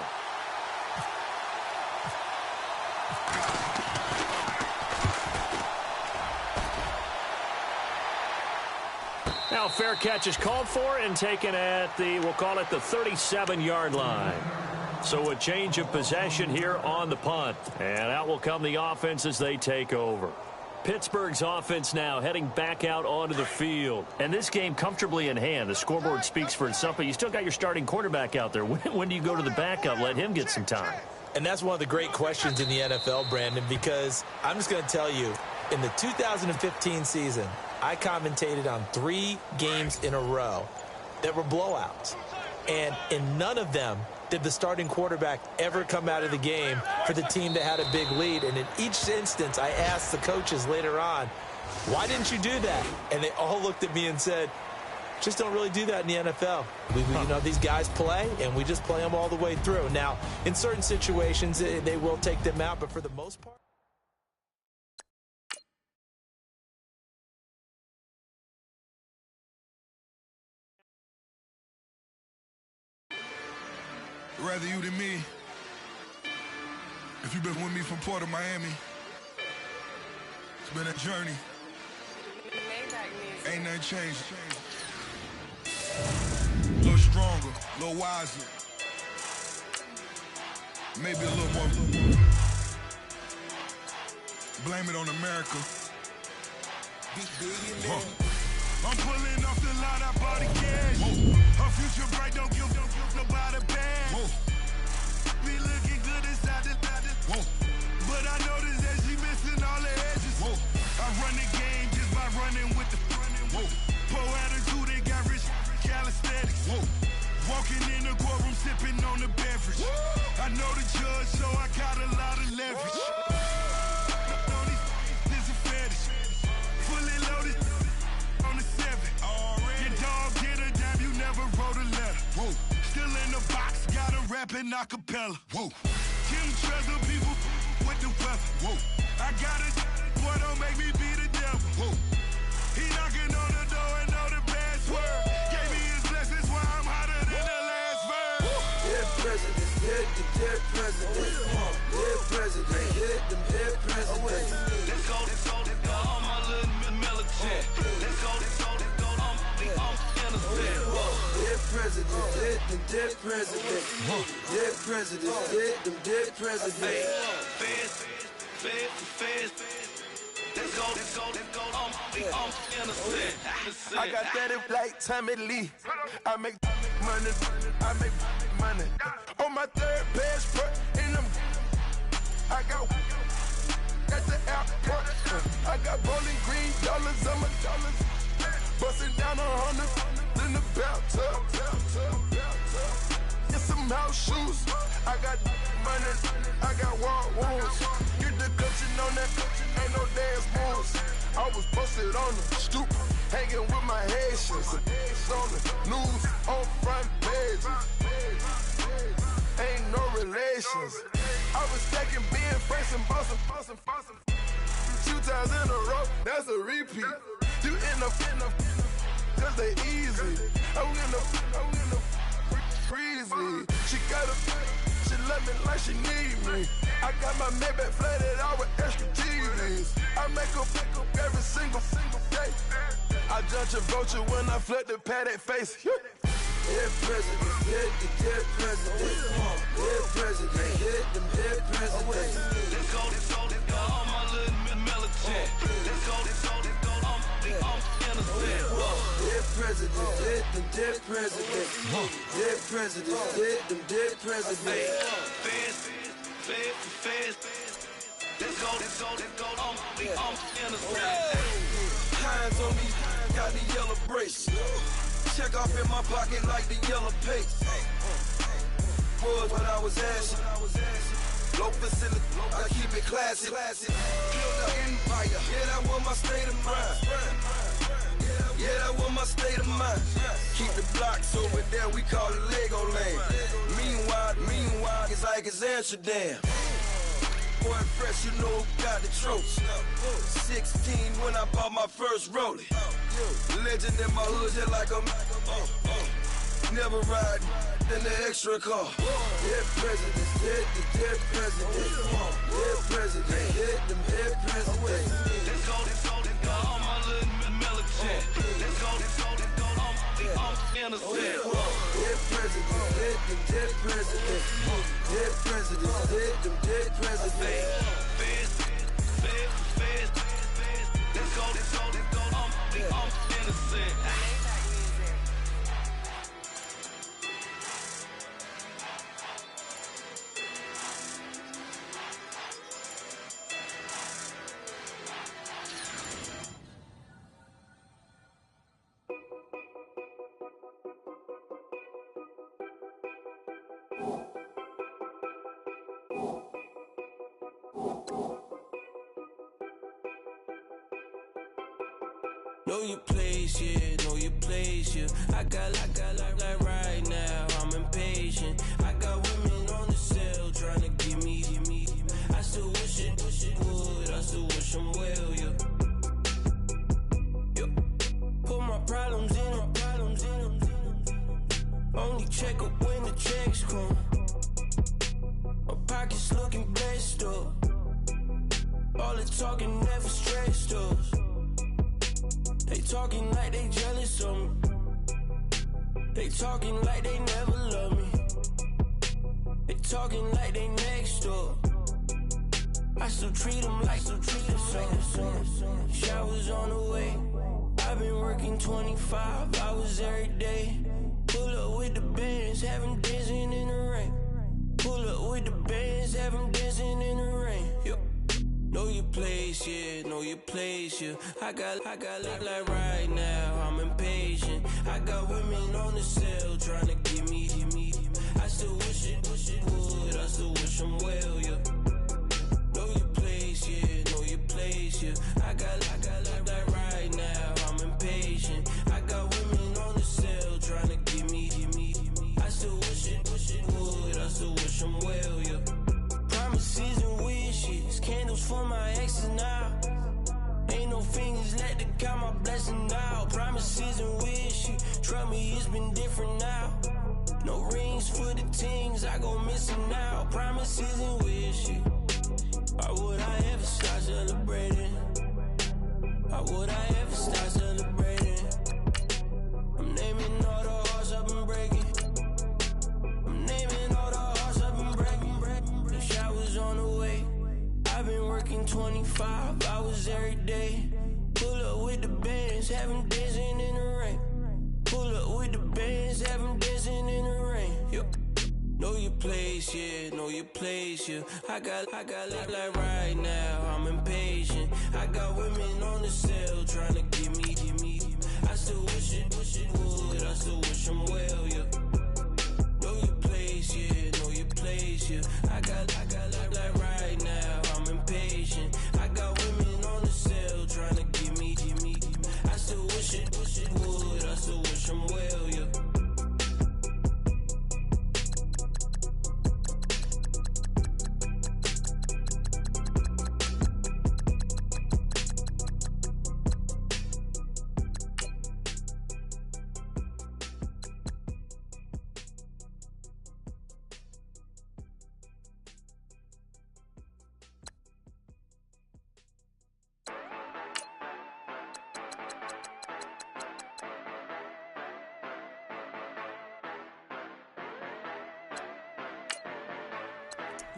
Now fair catch is called for and taken at the, we'll call it the 37-yard line. So a change of possession here on the punt. And out will come the offense as they take over. Pittsburgh's offense now heading back out onto the field. And this game comfortably in hand. The scoreboard speaks for itself, but you still got your starting quarterback out there. When do you go to the backup? Let him get some time. And that's one of the great questions in the NFL, Brandon, because I'm just going to tell you, in the 2015 season, I commentated on 3 games in a row that were blowouts. And in none of them did the starting quarterback ever come out of the game for the team that had a big lead. And in each instance, I asked the coaches later on, why didn't you do that? And they all looked at me and said, just don't really do that in the NFL. You know, these guys play, and we just play them all the way through. Now, in certain situations, they will take them out, but for the most part, rather you than me. If you've been with me from Port of Miami, it's been a journey. Ain't nothing changed. A little stronger, a little wiser. Maybe a little more. Blame it on America. I'm pulling off the line, I bought the cash. Her future bright, don't give nobody bad. Be looking good inside the but I noticed that she missing all the edges. I run the game just by running with the poor attitude, they got rich calisthenics. Walking in the courtroom, sipping on the beverage. I know the judge, so I got a lot of leverage. This is a fetish. Fully loaded on the 7. Your dog get a dime, you never wrote a letter. Still in the box, got a rapping acapella. Kim Trezor, people with the weapon. I got it, boy, don't make me be the devil. He knocking on the door and know the password. Gave me his blessings while I'm hotter than the last verse. Dead presidents, dead presidents. Dead presidents, dead presidents. Let's go, all my little militant. Let's go, I'm innocent. Dead presidents, dead presidents. Dead presidents, dead presidents. Feds. Let's go, I'm innocent. I got that if like Tommy Lee. I make money. On my 3rd passport, and I got at the airport. I got bowling green dollars on my dollars. Busting down 100 in the bathtub. Get some house shoes. I got money. I got war wounds. Get the coaching on that. Ain't no dance moves. I was posted on the stoop, hanging with my Haitians. On the news, on front pages. Ain't no relations. I was stacking being fresh and bustin'. 2 times in a row, that's a repeat. You end up, cause they easy. I'm in the freezy. She she love me like she need me. I got my Maybach flooded out with extra TVs. I make her pick up every single day. I judge a vulture when I flip the Paddock face. Dead president, dead president, dead president, hit them dead presidents. Let's go, all my little militant. Let's go, I'm innocent. Dead president, hit them dead presidents. Dead president, hit them dead presidents. Fast. Let's go, I'm innocent. Hands on me, got the yellow brace. Check off in my pocket like the yellow paste. Was what I was asking. Low facility, I keep it classy. Build an empire, yeah, that was my state of mind. Yeah, that was my state of mind. Keep the blocks over there, we call it Lego land. Meanwhile, it's like it's Amsterdam. Boy, fresh, you know who got the tropes. 16 when I bought my first rollie. Legend in my hood, just like a never ride in the extra car. Dead presidents, dead presidents. Dead president, hit them dead presidents. Let's go, all my little militant. Let's go, I'm innocent. Dead presidents, hit them dead presidents. Dead presidents, hit them dead presidents. Fast. Let's go, I'm innocent. Know your place, yeah, know your place, yeah. I got like right now, I'm impatient. I got women on the cell trying to give me. I still wish it would, I still wish them well, yeah. Put my problems in them. Only check up when the checks come. My pockets looking blessed up. All the talking never stressed us. They talking like they jealous of me. They talking like they never love me. They talking like they next door. I still treat them like so. Showers on the way. I've been working 25 hours every day. Pull up with the bands, have them dancing in the rain. Pull up with the bands, have them dancing in the rain. Yo. Know your place, yeah, know your place, yeah. I got like right now, I'm impatient. I got women on the cell trying to give me. I still wish it would, I still wish them well, yeah. Know your place, yeah, know your place, yeah. I got like right now, I'm impatient. I got women on the cell trying to give me. I still wish it would, I still wish them well, yeah. Promises and wishes, candles for my exes now. Ain't no fingers let to count my blessing now. Promises and wishes, trust me, it's been different now. No rings for the things I go missing now. Promises and wishes, why would I ever start celebrating? Why would I ever start celebrating? I'm naming all the hearts I've been breaking. I'm naming all the hearts I've been breaking. The showers on the way. I've been working 25 hours every day. Pull up with the bands, have them dancing in the rain. Pull up with the bands, have them dancing in the rain. Yo. Know your place, yeah, know your place, yeah. I got like right now, I'm impatient. I got women on the cell trying to give me. I still wish it would, I still wish them well, yeah. Know your place, yeah, know your place, yeah. I got like right now, I'm impatient. I got women on the cell trying to give me. I still wish it would, I still wish them well, yeah.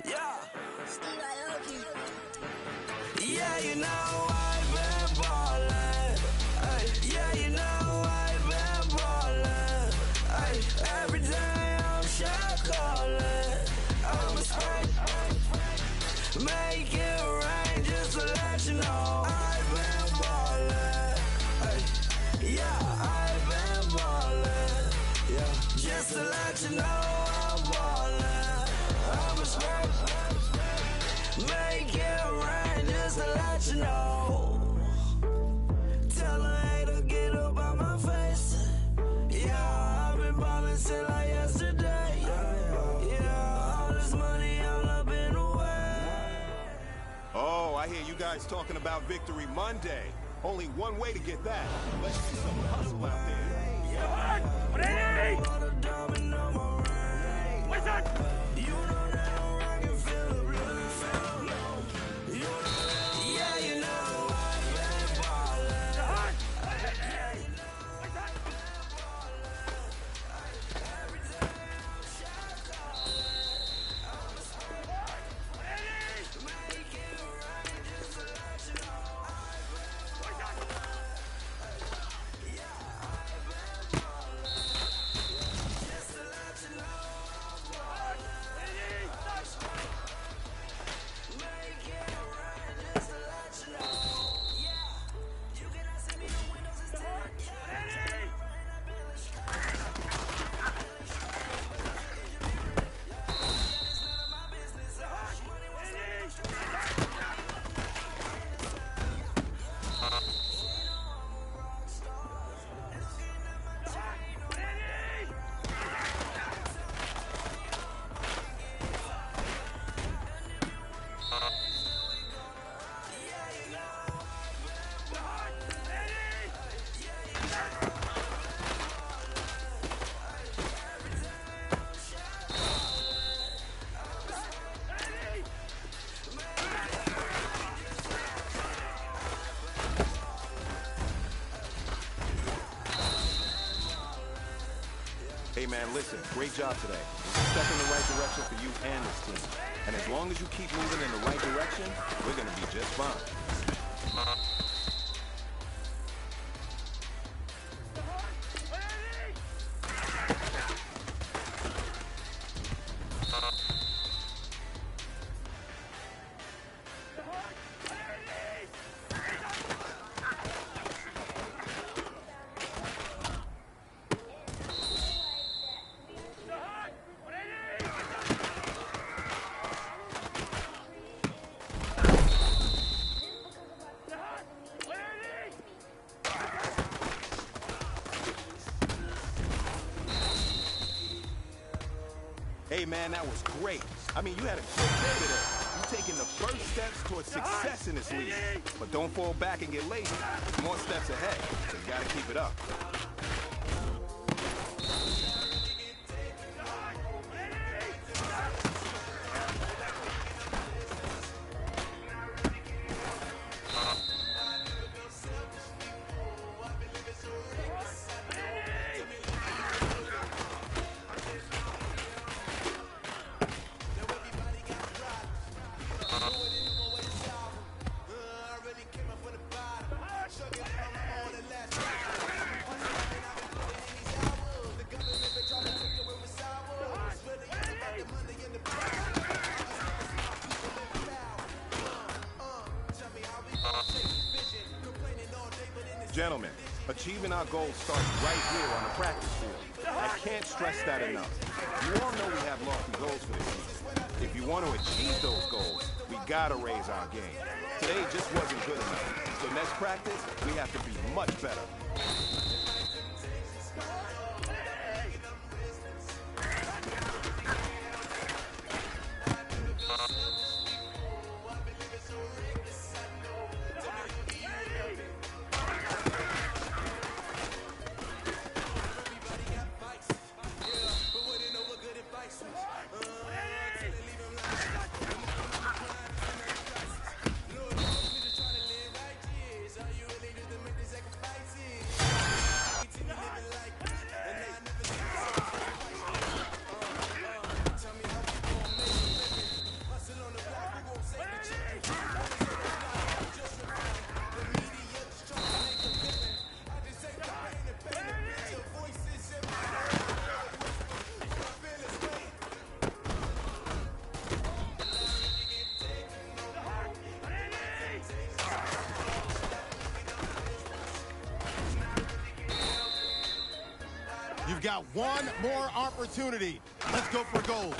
Yeah. Yeah, you know I've been ballin'. Ay, yeah, you know I've been ballin'. Ay, every day I'm shot callin'. I'm a spray. Make it rain just to let you know I've been ballin'. Ay, yeah, I've been ballin'. Yeah, just to let you know I'm ballin'. I'm a spray. Make it rain just to let you know. Tell a hater get up on my face. Yeah, I've been ballin' since like yesterday. Yeah, all this money all up in the way. Oh, I hear you guys talking about Victory Monday. Only one way to get that. Let's see some hustle out there. Put a diamond on my ring. What's that? You know that I'm rockin' feel the blood, feel low. Yeah, you know I've been ballin'. Every day I'm shot callin'. I'm a spray. Make it rain just to let you know I've been ballin'. Yeah, I've been ballin'. Just to let you know I'm ballin'. Make it rain just to let you know. Yeah, you cannot see me, the windows is tinted. Hey, man, listen, great job today. It's a step in the right direction for you and this team. And as long as you keep moving in the right direction, we're going to be just fine. Hey, man, that was great. I mean, you had a good day today. You're taking the first steps towards success in this league. But don't fall back and get lazy. There's more steps ahead, so you gotta keep it up. Gentlemen, achieving our goals starts right here on the practice field. I can't stress that enough. You all know we have lofty goals for this season. If you want to achieve those goals, we gotta raise our game. Today just wasn't good enough. So next practice, we have to be much better. You've got one more opportunity. Let's go for gold.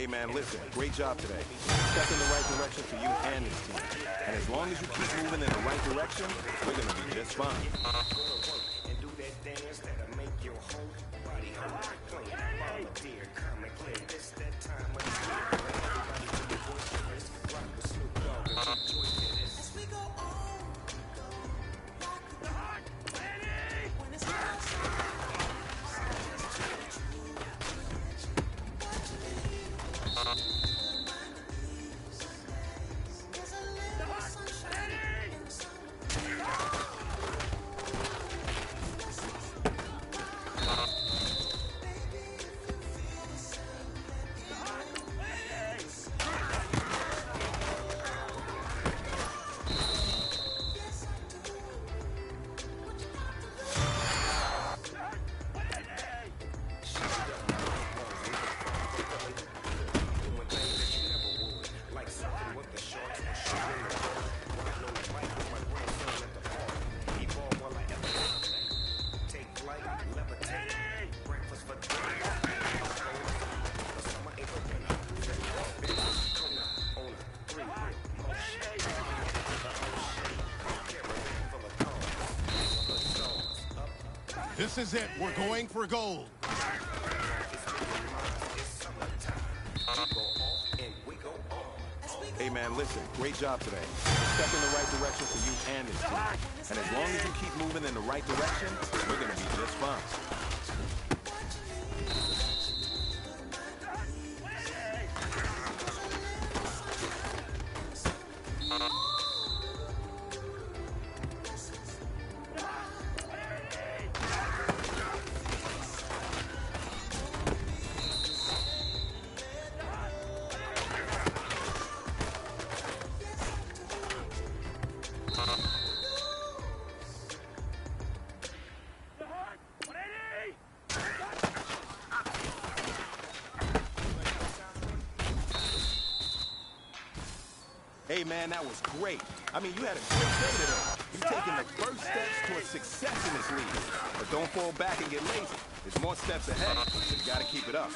Hey, man, listen, great job today. Step in the right direction for you and this team. And as long as you keep moving in the right direction, we're going to be just fine. And do that dance that'll make your whole body hurt. Playing volunteer, come and play. This that time of the year. Everybody to the boisterous. Rock with Snoop Dogg and rejoice in this. As we go on, when it's This is it. We're going for gold. Hey, man, listen, great job today. Step in the right direction for you and this team. And as long as you keep moving in the right direction, we're going to be just fine. Hey, man, that was great. I mean, you had a great day today. You're taking the first steps towards success in this league. But don't fall back and get lazy. There's more steps ahead, so you got to keep it up.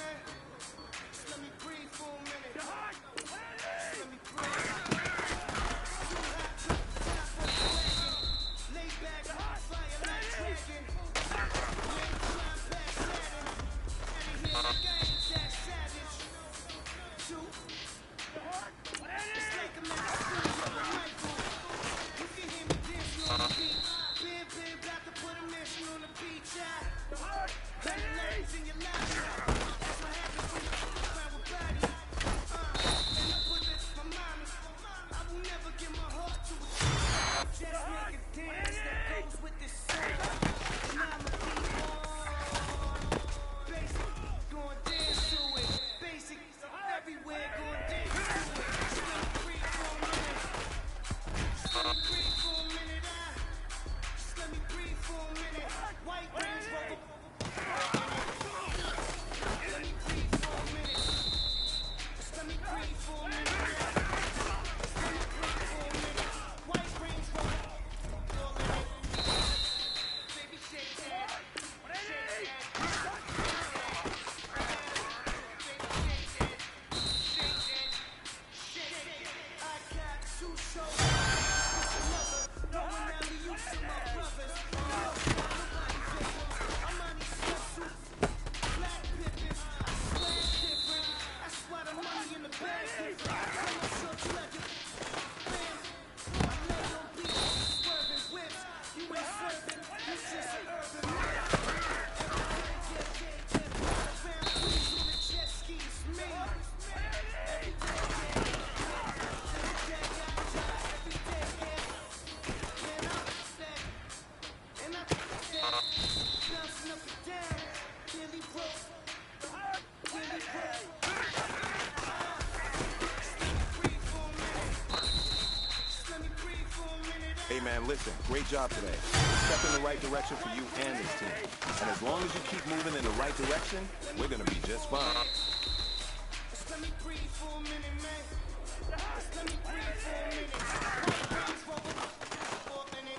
Hey, man, listen, great job today. Step in the right direction for you and this team. And as long as you keep moving in the right direction, we're going to be just fine. Let me breathe for a minute, man. Let me breathe for a minute. For a minute.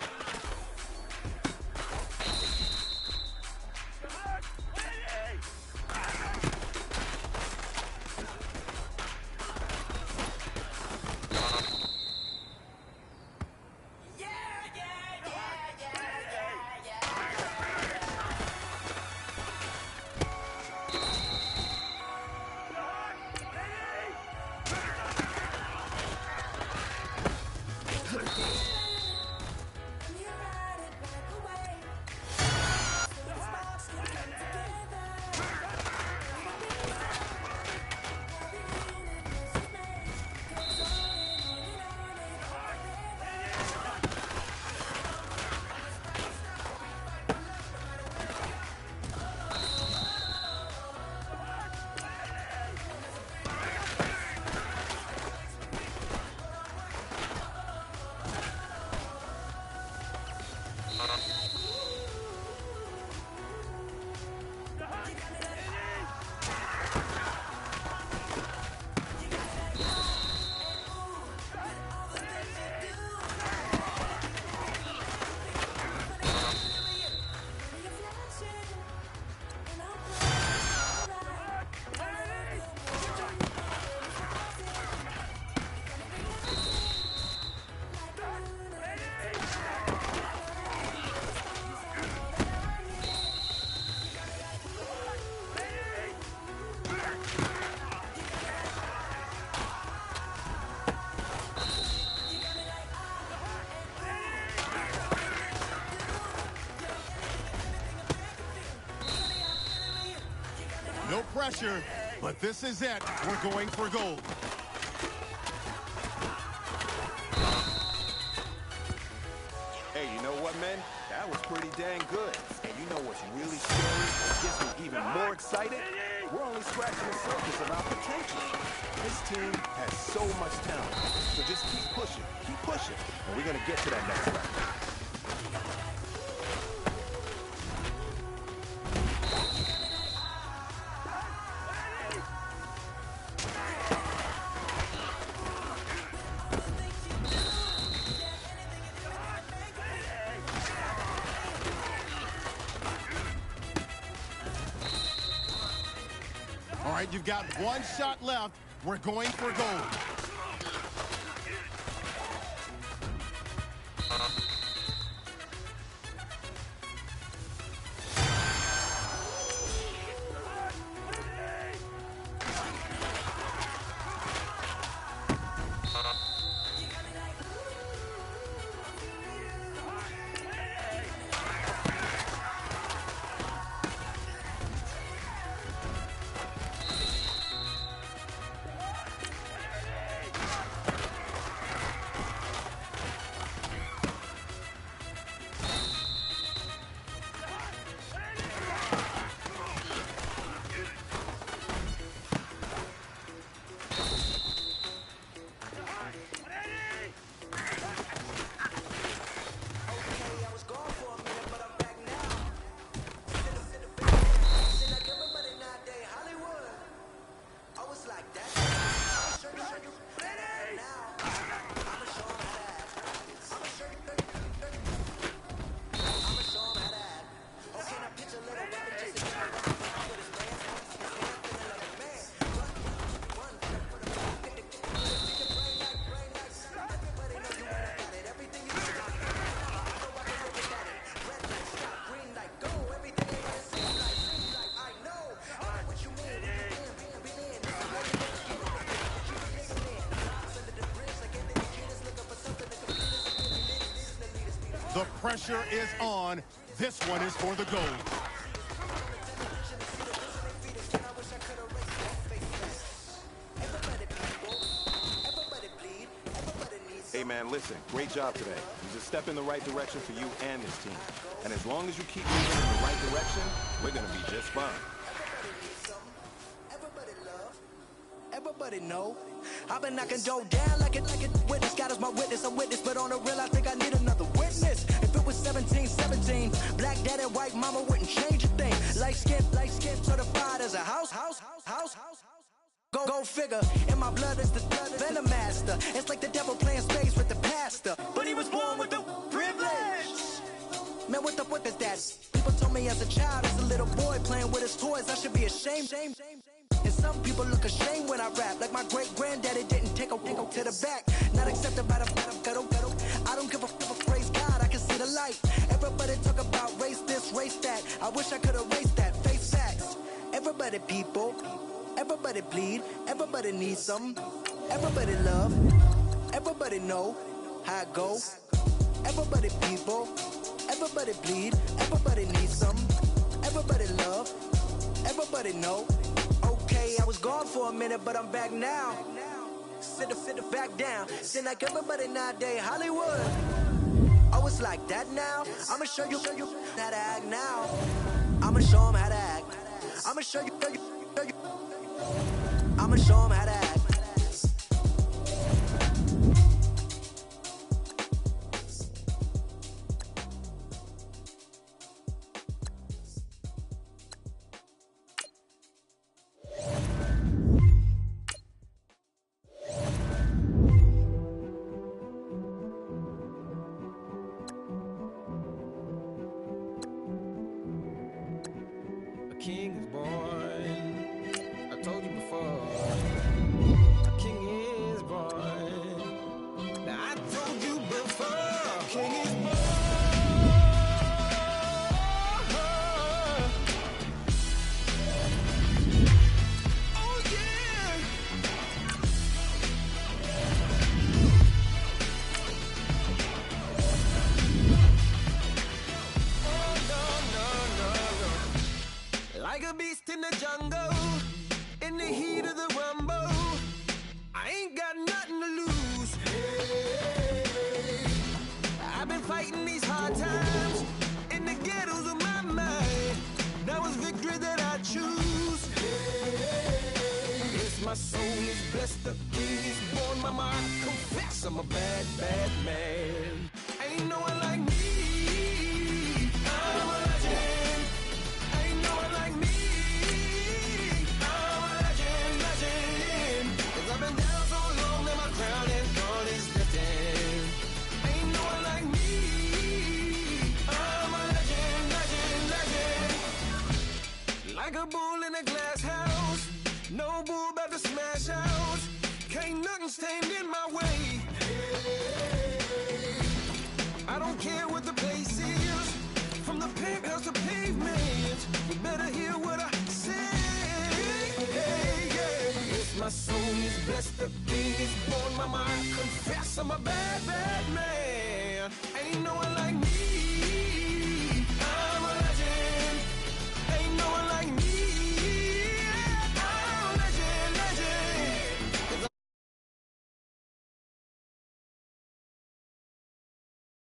No pressure, but this is it. We're going for gold. Hey, you know what, man? That was pretty dang good. And you know what's really scary? It gets me even more excited? We're only scratching the surface of our potential. This team has so much talent. So just keep pushing, and we're going to get to that next level. All right, you've got one shot left. We're going for gold. The pressure is on. This one is for the gold. Hey man, listen, great job today. It was a step in the right direction for you and this team. And as long as you keep moving in the right direction, we're gonna be just fine. Everybody know I've been knocking dough down like it witness. God is my witness, a witness, but on the real I think I need another witness. If it was 17, black daddy, white mama wouldn't change a thing. Light skin, certified as a house. Go figure, in my blood is the venom master. It's like the devil playing space with the pastor, but he was born with the privilege. Man, what the fuck is that? People told me as a child, as a little boy playing with his toys, I should be ashamed. And some people look ashamed when I rap, like my great-granddaddy didn't take a to the back. Not accepted by the ghetto. I don't give a praise God, I can see the light. Everybody talk about race this, race that. I wish I could erase that, face facts. Everybody people, everybody bleed, everybody needs some. Everybody love, everybody know how it go. Everybody people, everybody bleed, everybody needs some. Everybody love, everybody know. Okay, I was gone for a minute, but I'm back now. Sit the back down. Seem like everybody nowadays Hollywood. Oh, it's like that now. I'ma show you how to act now. I'ma show 'em how to act. I'ma show you. I'ma show 'em how to act. King is born. I told you before. A king is born. Now I told you before. King is born. Oh yeah. Like a beast in the jungle, in the heat of the rumble, I ain't got nothing to lose. Hey, I've been fighting these hard times in the ghettos of my mind. Now it's victory that I choose. Hey, yes, my soul is blessed, the king is born. Mama, I confess I'm a bad, bad man. Ain't no one like me. I'm a legend. Ain't no one like me. I'm a legend. 'Cause I've been down so long that my crown and thorn is lifted. Ain't no one like me. I'm a legend. Like a bull in a glass house. No bull about to smash out. Can't nothing stand in my way. I don't care what the place is, from the penthouse to pavement. You better hear what I say. Hey, yeah. Yes, my soul is blessed, the king is born. Mama, I confess I'm a bad, bad man. Ain't no one like me.